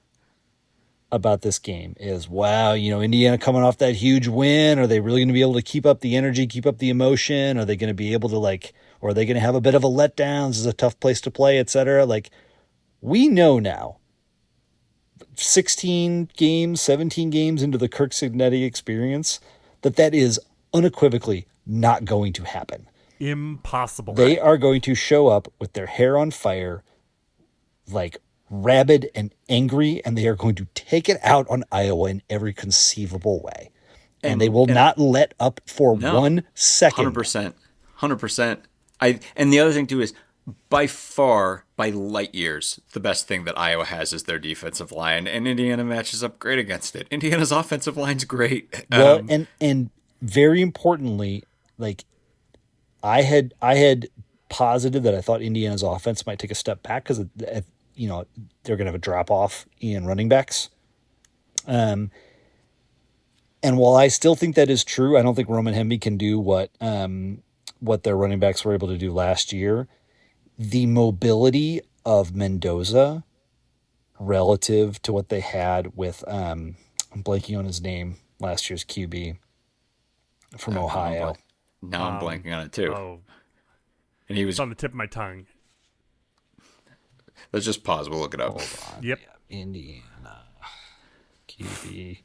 [SPEAKER 4] about this game is, wow, Indiana coming off that huge win. Are they really going to be able to keep up the energy, keep up the emotion? Are they going to be able to or are they going to have a bit of a letdown? This is a tough place to play, et cetera. Like, we know now, 16 games, 17 games into the Kirk Cignetti experience, that is unequivocally not going to happen.
[SPEAKER 1] Impossible.
[SPEAKER 4] They are going to show up with their hair on fire, like rabid and angry, and they are going to take it out on Iowa in every conceivable way. And they will not let up for 1 second.
[SPEAKER 2] 100%. And the other thing, too, is by far, by light years, the best thing that Iowa has is their defensive line, and Indiana matches up great against it. Indiana's offensive line's great.
[SPEAKER 4] Well, and very importantly, like, I had posited that I thought Indiana's offense might take a step back because they're going to have a drop off in running backs. And while I still think that is true, I don't think Roman Hemby can do what their running backs were able to do last year. The mobility of Mendoza relative to what they had with I'm blanking on his name, last year's QB from Ohio.
[SPEAKER 2] Now I'm blanking on it too.
[SPEAKER 1] Oh,
[SPEAKER 2] and he was
[SPEAKER 1] on the tip of my tongue.
[SPEAKER 2] Let's just pause. We'll look it up.
[SPEAKER 4] Hold on.
[SPEAKER 1] Yep.
[SPEAKER 4] Yeah, Indiana QB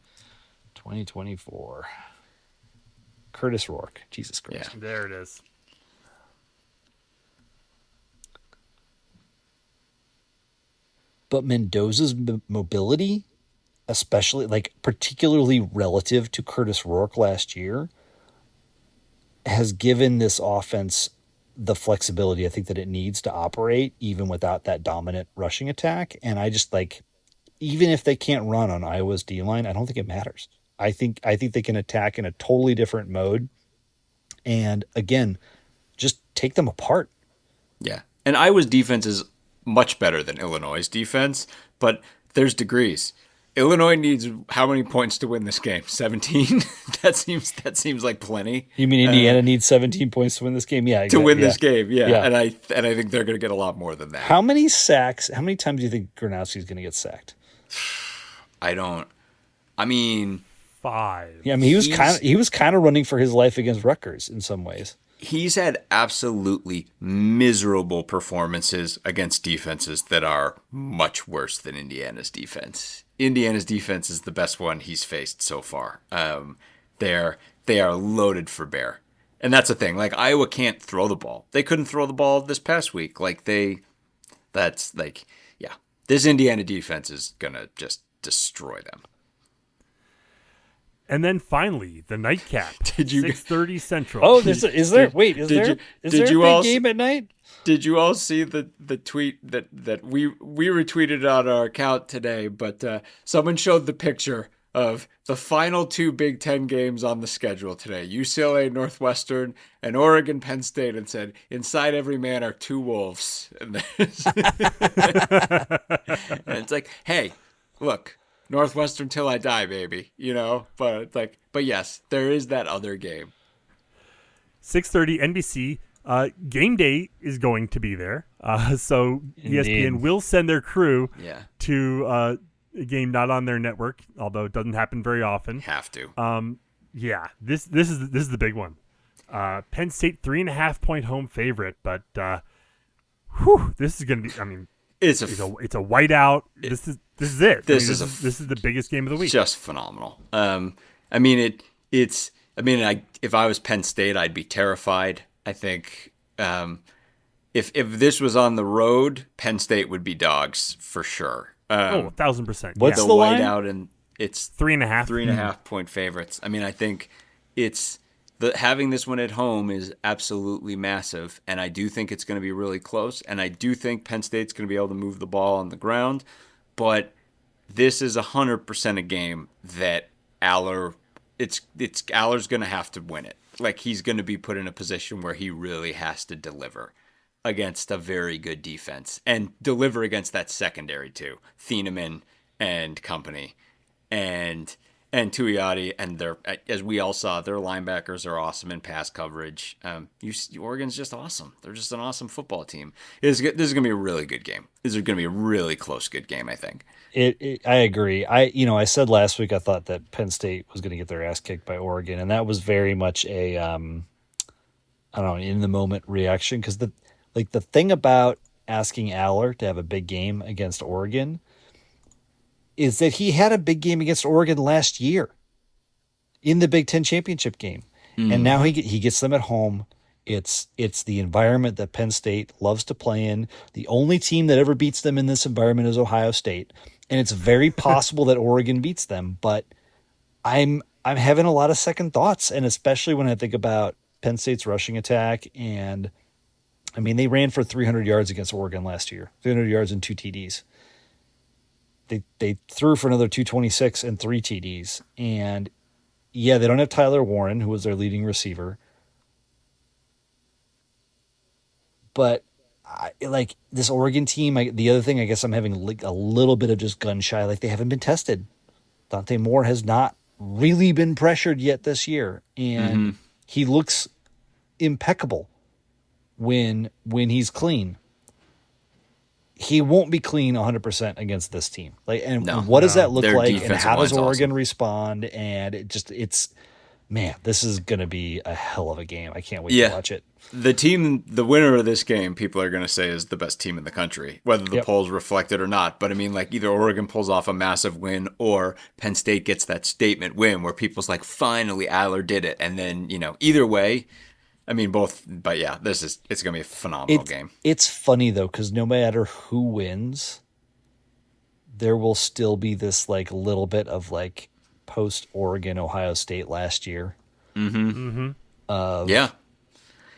[SPEAKER 4] 2024. Curtis Rourke. Jesus Christ.
[SPEAKER 2] Yeah.
[SPEAKER 1] There it is.
[SPEAKER 4] But Mendoza's mobility, especially particularly relative to Curtis Rourke last year, has given this offense the flexibility I think that it needs to operate even without that dominant rushing attack. And I just even if they can't run on Iowa's D line, I don't think it matters. I think they can attack in a totally different mode. And again, just take them apart.
[SPEAKER 2] Yeah. And Iowa's defense is much better than Illinois' defense, but there's degrees. Illinois needs how many points to win this game? 17? That seems like plenty.
[SPEAKER 4] You mean Indiana needs 17 points to win this game? Yeah,
[SPEAKER 2] exactly. To win this game, yeah. And I think they're going to get a lot more than that.
[SPEAKER 4] How many sacks? How many times do you think Gronowski's going to get sacked?
[SPEAKER 1] Five.
[SPEAKER 4] Yeah, I mean he was kind of running for his life against Rutgers in some ways.
[SPEAKER 2] He's had absolutely miserable performances against defenses that are much worse than Indiana's defense. Indiana's defense is the best one he's faced so far. They are loaded for bear. And that's the thing. Iowa can't throw the ball. They couldn't throw the ball this past week. This Indiana defense is going to just destroy them.
[SPEAKER 1] And then finally, the nightcap. 6:30 Central.
[SPEAKER 4] Oh, is there a big game at night?
[SPEAKER 2] Did you all see the tweet that we retweeted on our account today? But someone showed the picture of the final two Big Ten games on the schedule today: UCLA, Northwestern, and Oregon, Penn State, and said, "Inside every man are two wolves." And it's like, hey, look. Northwestern till I die, baby. But yes, there is that other game.
[SPEAKER 1] 6:30 NBC. Game day is going to be there. So
[SPEAKER 4] Indeed.
[SPEAKER 1] ESPN will send their crew
[SPEAKER 2] Yeah.
[SPEAKER 1] to a game not on their network, although it doesn't happen very often.
[SPEAKER 2] Have to.
[SPEAKER 1] Yeah, this is the big one. Penn State 3.5-point home favorite, but this is going to be. It's a whiteout. This is it. This is the biggest game of the week.
[SPEAKER 2] Just phenomenal. If I was Penn State, I'd be terrified. I think if this was on the road, Penn State would be dogs for sure.
[SPEAKER 1] 1,000%.
[SPEAKER 4] What's
[SPEAKER 2] the
[SPEAKER 4] the line?
[SPEAKER 2] whiteout, and it's
[SPEAKER 1] 3.5.
[SPEAKER 2] 3.5 point favorites. I think it's. Having this one at home is absolutely massive, and I do think it's going to be really close, and I do think Penn State's going to be able to move the ball on the ground, but this is 100% a game that Aller's going to have to win it. He's going to be put in a position where he really has to deliver against a very good defense, and deliver against that secondary too, Thieneman and company, and Tuioti, and as we all saw, their linebackers are awesome in pass coverage. Oregon's just awesome. They're just an awesome football team. This is going to be a really good game. This is going to be a really close, good game, I think.
[SPEAKER 4] I agree. I said last week I thought that Penn State was going to get their ass kicked by Oregon, and that was very much a in the moment reaction, because the thing about asking Aller to have a big game against Oregon is that he had a big game against Oregon last year in the Big Ten championship game. And now he gets them at home. It's the environment that Penn State loves to play in. The only team that ever beats them in this environment is Ohio State. And it's very possible that Oregon beats them, but I'm having a lot of second thoughts, and especially when I think about Penn State's rushing attack. And they ran for 300 yards against Oregon last year, 300 yards and 2 TDs. They threw for another 226 and 3 TDs. And yeah, they don't have Tyler Warren, who was their leading receiver. but like this Oregon team, the other thing I guess I'm having like a little bit of just gun shy. Like they haven't been tested. Dante Moore has not really been pressured yet this year, and he looks impeccable when he's clean. He won't be clean 100% against this team. Like, and what does that look like? And how does Oregon respond? And it's man, this is going to be a hell of a game. I can't wait to watch it.
[SPEAKER 2] The winner of this game, people are going to say is the best team in the country, whether the polls reflect it or not. But I mean, like either Oregon pulls off a massive win or Penn State gets that statement win where people's like, finally, Aller did it. And then, either way, I mean, both. But yeah, it's going to be a phenomenal game.
[SPEAKER 4] It's funny, though, because no matter who wins, there will still be this like little bit of like post Oregon, Ohio State last year.
[SPEAKER 2] Yeah.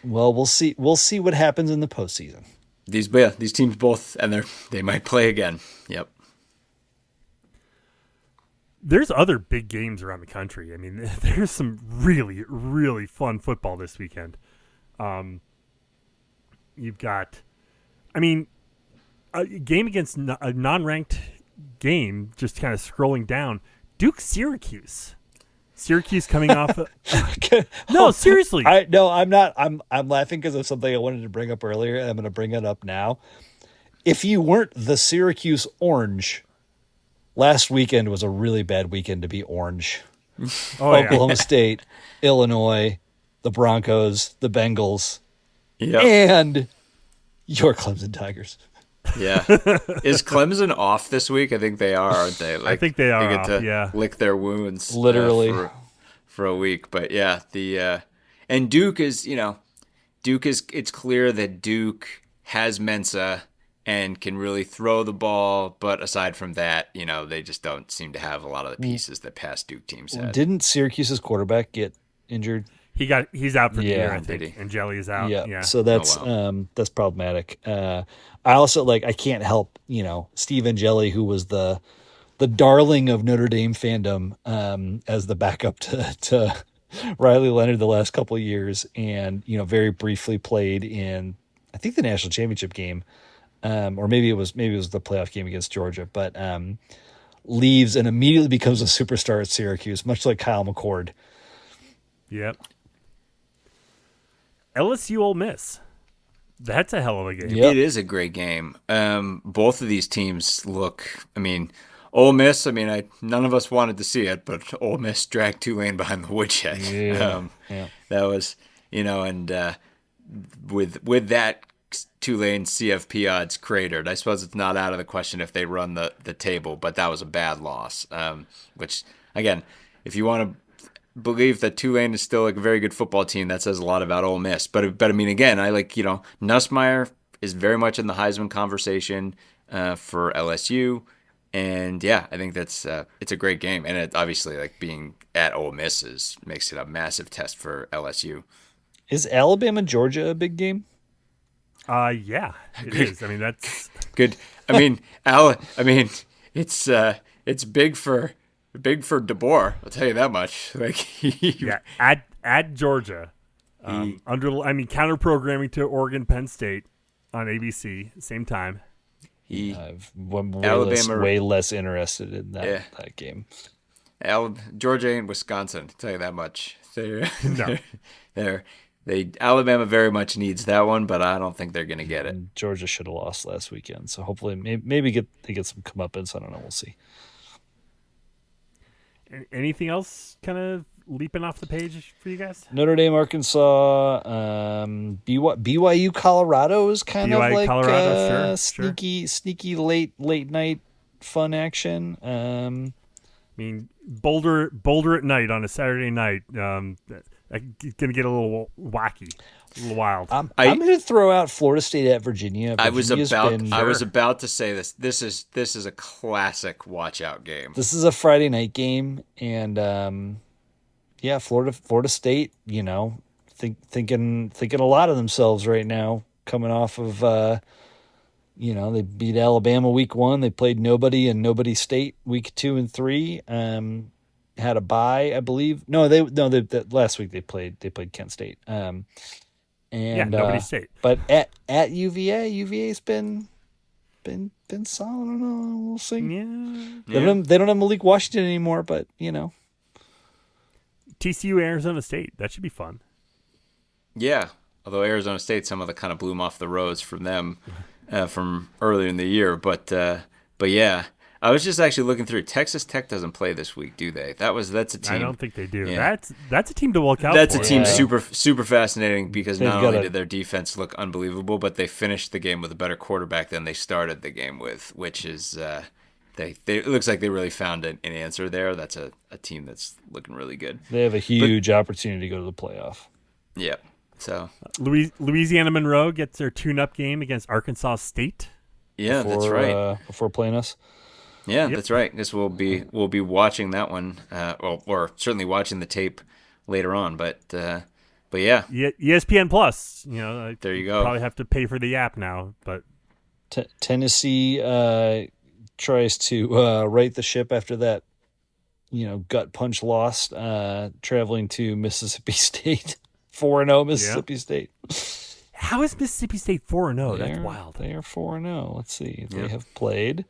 [SPEAKER 4] Well, we'll see. We'll see what happens in the postseason.
[SPEAKER 2] These teams both, and they might play again. Yep.
[SPEAKER 1] There's other big games around the country. I mean, there's some really, really fun football this weekend. You've got, I mean, a game against a non-ranked game. Just kind of scrolling down, Duke-Syracuse. Syracuse coming off. No, seriously.
[SPEAKER 4] I'm not. I'm laughing because of something I wanted to bring up earlier. And I'm going to bring it up now. If you weren't the Syracuse Orange, last weekend was a really bad weekend to be orange. Oklahoma State, Illinois, the Broncos, the Bengals, and your Clemson Tigers.
[SPEAKER 2] Yeah. Is Clemson off this week? I think they are, aren't they? Like,
[SPEAKER 1] I think they are.
[SPEAKER 2] They get to lick their wounds
[SPEAKER 4] literally
[SPEAKER 2] for a week. But yeah, and Duke is, it's clear that Duke has Mensa and can really throw the ball, but aside from that, they just don't seem to have a lot of the pieces that past Duke teams had.
[SPEAKER 4] Didn't Syracuse's quarterback get injured?
[SPEAKER 1] He's out for the year, I think, and Jelly is out.
[SPEAKER 4] Yeah. So that's problematic. I also I can't help, Steve Angeli, who was the darling of Notre Dame fandom as the backup to Riley Leonard the last couple of years, and very briefly played in I think the national championship game, or maybe it was the playoff game against Georgia, but leaves and immediately becomes a superstar at Syracuse, much like Kyle McCord.
[SPEAKER 1] Yep. LSU Ole Miss. That's a hell of a game.
[SPEAKER 2] Yep. It is a great game. Both of these teams look, I mean, Ole Miss, none of us wanted to see it, but Ole Miss dragged Tulane behind the woodshed. That was, and with that, Tulane CFP odds cratered. I suppose it's not out of the question if they run the table, but that was a bad loss, which, again, if you want to believe that Tulane is still a very good football team, that says a lot about Ole Miss. But again, I Nussmeier is very much in the Heisman conversation for LSU, and I think that's it's a great game, and it obviously being at Ole Miss makes it a massive test for LSU.
[SPEAKER 4] Is Alabama Georgia a big game?
[SPEAKER 1] Yeah, it is. That's
[SPEAKER 2] good. It's big for DeBoer. I'll tell you that much.
[SPEAKER 1] At Georgia, counter programming to Oregon Penn State on ABC same time.
[SPEAKER 4] I'm way less interested in that game.
[SPEAKER 2] Georgia and Wisconsin. I'll tell you that much. Alabama very much needs that one, but I don't think they're going to get it.
[SPEAKER 4] And Georgia should have lost last weekend, so hopefully maybe they get some comeuppance. I don't know. We'll see.
[SPEAKER 1] Anything else kind of leaping off the page for you guys?
[SPEAKER 4] Notre Dame, Arkansas, BYU, Colorado is kind of like
[SPEAKER 1] Colorado,
[SPEAKER 4] sneaky late night fun action.
[SPEAKER 1] Boulder at night on a Saturday night. Gonna get a little wacky, a little wild.
[SPEAKER 4] I'm going to throw out Florida State at Virginia.
[SPEAKER 2] I was about to say this. This is a classic watch out game.
[SPEAKER 4] This is a Friday night game, and Florida State. Thinking a lot of themselves right now, coming off of they beat Alabama week 1. They played nobody and nobody State week 2 and 3. Had a bye, I believe. Last week they played Kent State. And
[SPEAKER 1] nobody's state.
[SPEAKER 4] But at UVA's been solid. I don't know. We'll see.
[SPEAKER 1] Yeah.
[SPEAKER 4] They don't have Malik Washington anymore, but
[SPEAKER 1] TCU Arizona State, that should be fun.
[SPEAKER 2] Yeah, although Arizona State, some of the kind of blew them off the roads from them from earlier in the year. But yeah, I was just actually looking through. Texas Tech doesn't play this week, do they? That's a team.
[SPEAKER 1] I don't think they do.
[SPEAKER 2] Yeah.
[SPEAKER 1] That's a team to look out
[SPEAKER 2] That's
[SPEAKER 1] for.
[SPEAKER 2] a team
[SPEAKER 1] right?
[SPEAKER 2] super fascinating because not only
[SPEAKER 4] got
[SPEAKER 2] did their defense look unbelievable, but they finished the game with a better quarterback than they started the game with, which is it looks like they really found an answer there. That's a team that's looking really good.
[SPEAKER 4] They have a huge opportunity to go to the playoff.
[SPEAKER 2] Yeah. So
[SPEAKER 1] Louisiana Monroe gets their tune-up game against Arkansas State.
[SPEAKER 2] Yeah, that's right.
[SPEAKER 4] Before playing us.
[SPEAKER 2] Yeah, that's right. Guess we'll be watching that one, or certainly watching the tape later on. But yeah,
[SPEAKER 1] ESPN Plus.
[SPEAKER 2] there you go.
[SPEAKER 1] Probably have to pay for the app now, but
[SPEAKER 4] Tennessee tries to right the ship after that, gut punch loss, traveling to Mississippi State, 4-0 Mississippi State.
[SPEAKER 1] How is Mississippi State 4-0? That's wild.
[SPEAKER 4] They are 4-0. Let's see. They have played.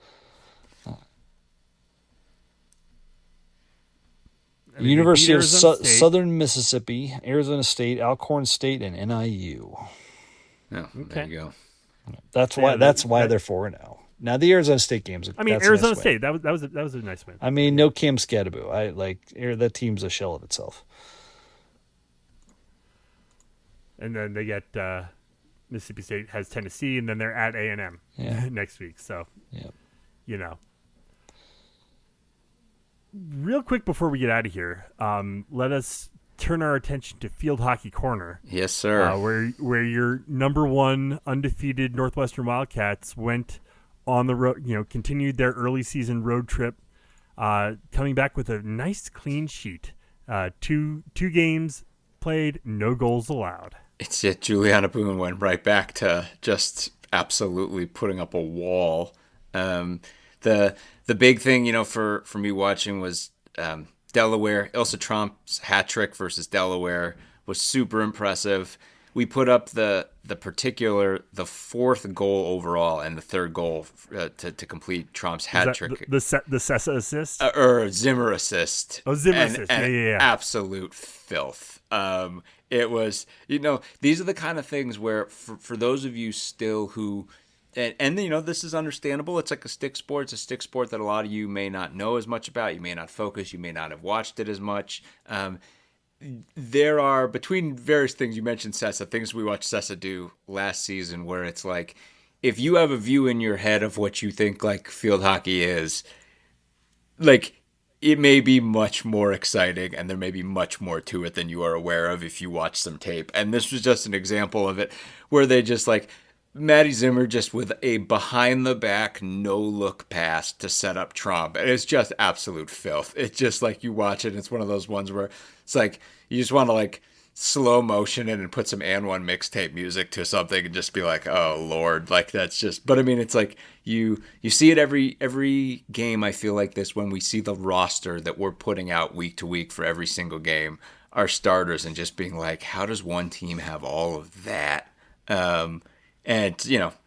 [SPEAKER 4] University of Southern Mississippi, Arizona State, Alcorn State, and NIU.
[SPEAKER 2] Oh, there you go.
[SPEAKER 4] That's why they're 4-0. Now the Arizona State games.
[SPEAKER 1] Arizona State. That was a nice win.
[SPEAKER 4] I mean, no Cam Scadaboo. That team's a shell of itself.
[SPEAKER 1] And then they get Mississippi State has Tennessee, and then they're at A&M next week. So, Real quick before we get out of here, let us turn our attention to Field Hockey Corner.
[SPEAKER 2] Yes, sir.
[SPEAKER 1] Where your number one undefeated Northwestern Wildcats went on the road, continued their early season road trip, coming back with a nice clean sheet. Two games played, no goals allowed.
[SPEAKER 2] It's it. Juliana Boone went right back to just absolutely putting up a wall. The big thing, for me watching was Delaware. Ilsa Trump's hat trick versus Delaware was super impressive. We put up the fourth goal overall and the third goal to complete Trump's hat trick.
[SPEAKER 1] The Sessa assist?
[SPEAKER 2] Or Zimmer assist.
[SPEAKER 1] Oh, Zimmer assist. Yeah.
[SPEAKER 2] Absolute filth. It was, these are the kind of things where for those of you still who, and this is understandable. It's like a stick sport. It's a stick sport that a lot of you may not know as much about. You may not focus. You may not have watched it as much. There are, between various things, you mentioned Sessa, things we watched Sessa do last season where it's like, if you have a view in your head of what you think like field hockey is, like, it may be much more exciting and there may be much more to it than you are aware of if you watch some tape. And this was just an example of it where they just Maddie Zimmer just with a behind-the-back, no-look pass to set up Trump. And it's just absolute filth. It's just you watch it, and it's one of those ones where it's you just want to, slow motion it and put some And One mixtape music to something and just be like, oh, Lord. That's just... But, I mean, it's you see it every game, I feel like this, when we see the roster that we're putting out week to week for every single game, our starters, and just being like, how does one team have all of that? And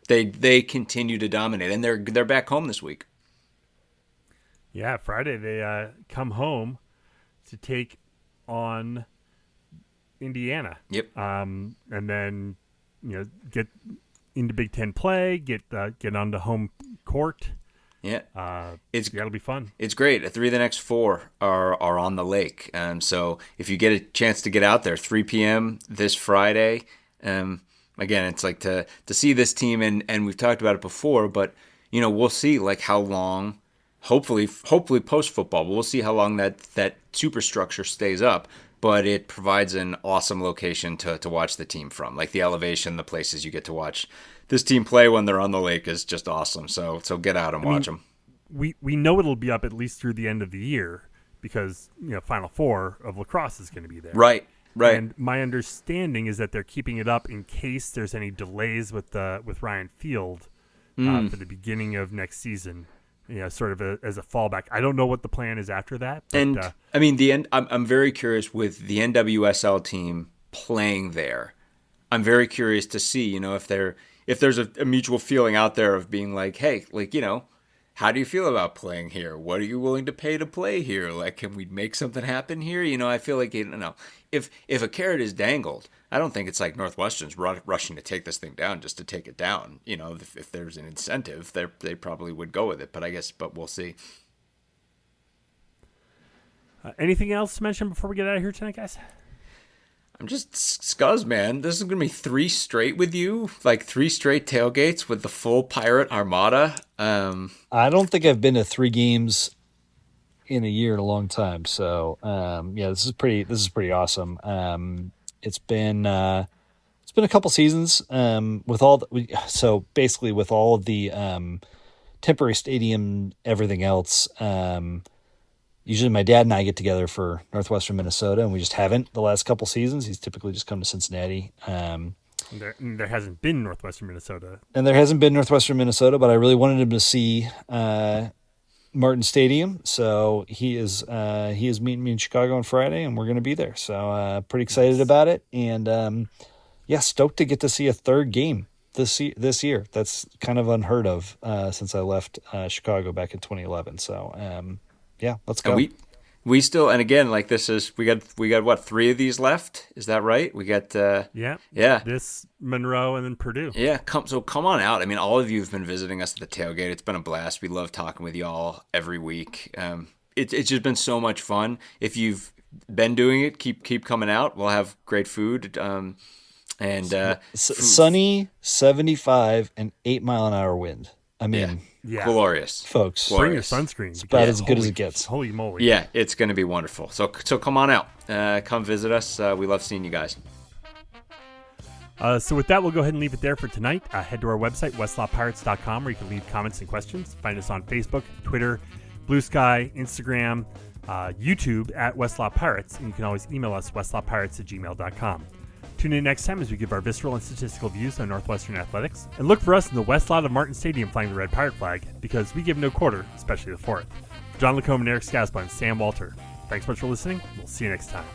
[SPEAKER 2] they continue to dominate, and they're back home this week.
[SPEAKER 1] Yeah, Friday they come home to take on Indiana.
[SPEAKER 2] Yep.
[SPEAKER 1] And then get into Big Ten play, get onto home court.
[SPEAKER 2] Yeah.
[SPEAKER 1] It'll be fun.
[SPEAKER 2] It's great. 3 of the next 4 are on the lake. So if you get a chance to get out there, 3 p.m. this Friday. Again, it's to see this team, and we've talked about it before, but we'll see how long, hopefully post football, we'll see how long that superstructure stays up. But it provides an awesome location to watch the team from. The elevation, the places you get to watch this team play when they're on the lake is just awesome. So get out and watch them.
[SPEAKER 1] We know it'll be up at least through the end of the year because Final Four of lacrosse is going to be there.
[SPEAKER 2] Right.
[SPEAKER 1] And my understanding is that they're keeping it up in case there's any delays with Ryan Field for the beginning of next season. Sort of as a fallback. I don't know what the plan is after that. But,
[SPEAKER 2] and I'm very curious with the NWSL team playing there. I'm very curious to see, if there's a mutual feeling out there of being like, hey, like, how do you feel about playing here? What are you willing to pay to play here? Like, can we make something happen here? I feel like, if a carrot is dangled, I don't think it's like Northwestern's rushing to take this thing down just to take it down. If there's an incentive, they probably would go with it. But we'll see.
[SPEAKER 1] Anything else to mention before we get out of here tonight, guys?
[SPEAKER 2] I'm just scuzz, man. This is going to be 3 straight with you, like 3 straight tailgates with the full Pirate Armada.
[SPEAKER 4] I don't think I've been to 3 games in a year in a long time. So, this is pretty awesome. It's been a couple seasons with all with all of the temporary stadium, everything else. Usually my dad and I get together for Northwestern Minnesota, and we just haven't the last couple seasons. He's typically just come to Cincinnati.
[SPEAKER 1] There hasn't been Northwestern Minnesota.
[SPEAKER 4] And there hasn't been Northwestern Minnesota, but I really wanted him to see Martin Stadium. So he is meeting me in Chicago on Friday, and we're going to be there. So pretty excited about it. And stoked to get to see a third game this year. That's kind of unheard of since I left Chicago back in 2011. So let's go.
[SPEAKER 2] And we still, and again, like we got what, 3 of these left? Is that right? We got
[SPEAKER 1] this, Monroe, and then Purdue.
[SPEAKER 2] Yeah, come on out. I mean, all of you have been visiting us at the tailgate. It's been a blast. We love talking with y'all every week. It's just been so much fun. If you've been doing it, keep coming out. We'll have great food.
[SPEAKER 4] Sunny, 75 and 8-mile-an-hour wind. I mean,
[SPEAKER 2] glorious,
[SPEAKER 4] folks.
[SPEAKER 1] Bring your sunscreen.
[SPEAKER 4] It's about as good as it gets.
[SPEAKER 1] Holy moly!
[SPEAKER 2] Yeah, it's going to be wonderful. So come on out, come visit us. We love seeing you guys.
[SPEAKER 1] So with that, we'll go ahead and leave it there for tonight. Head to our website, westlawpirates.com, where you can leave comments and questions. Find us on Facebook, Twitter, Blue Sky, Instagram, YouTube at Westlaw Pirates, and you can always email us, westlawpirates@gmail.com. Tune in next time as we give our visceral and statistical views on Northwestern athletics. And look for us in the west lot of Martin Stadium flying the red pirate flag, because we give no quarter, especially the fourth. John Lacombe and Eric Scaspon, Sam Walter. Thanks much for listening. We'll see you next time.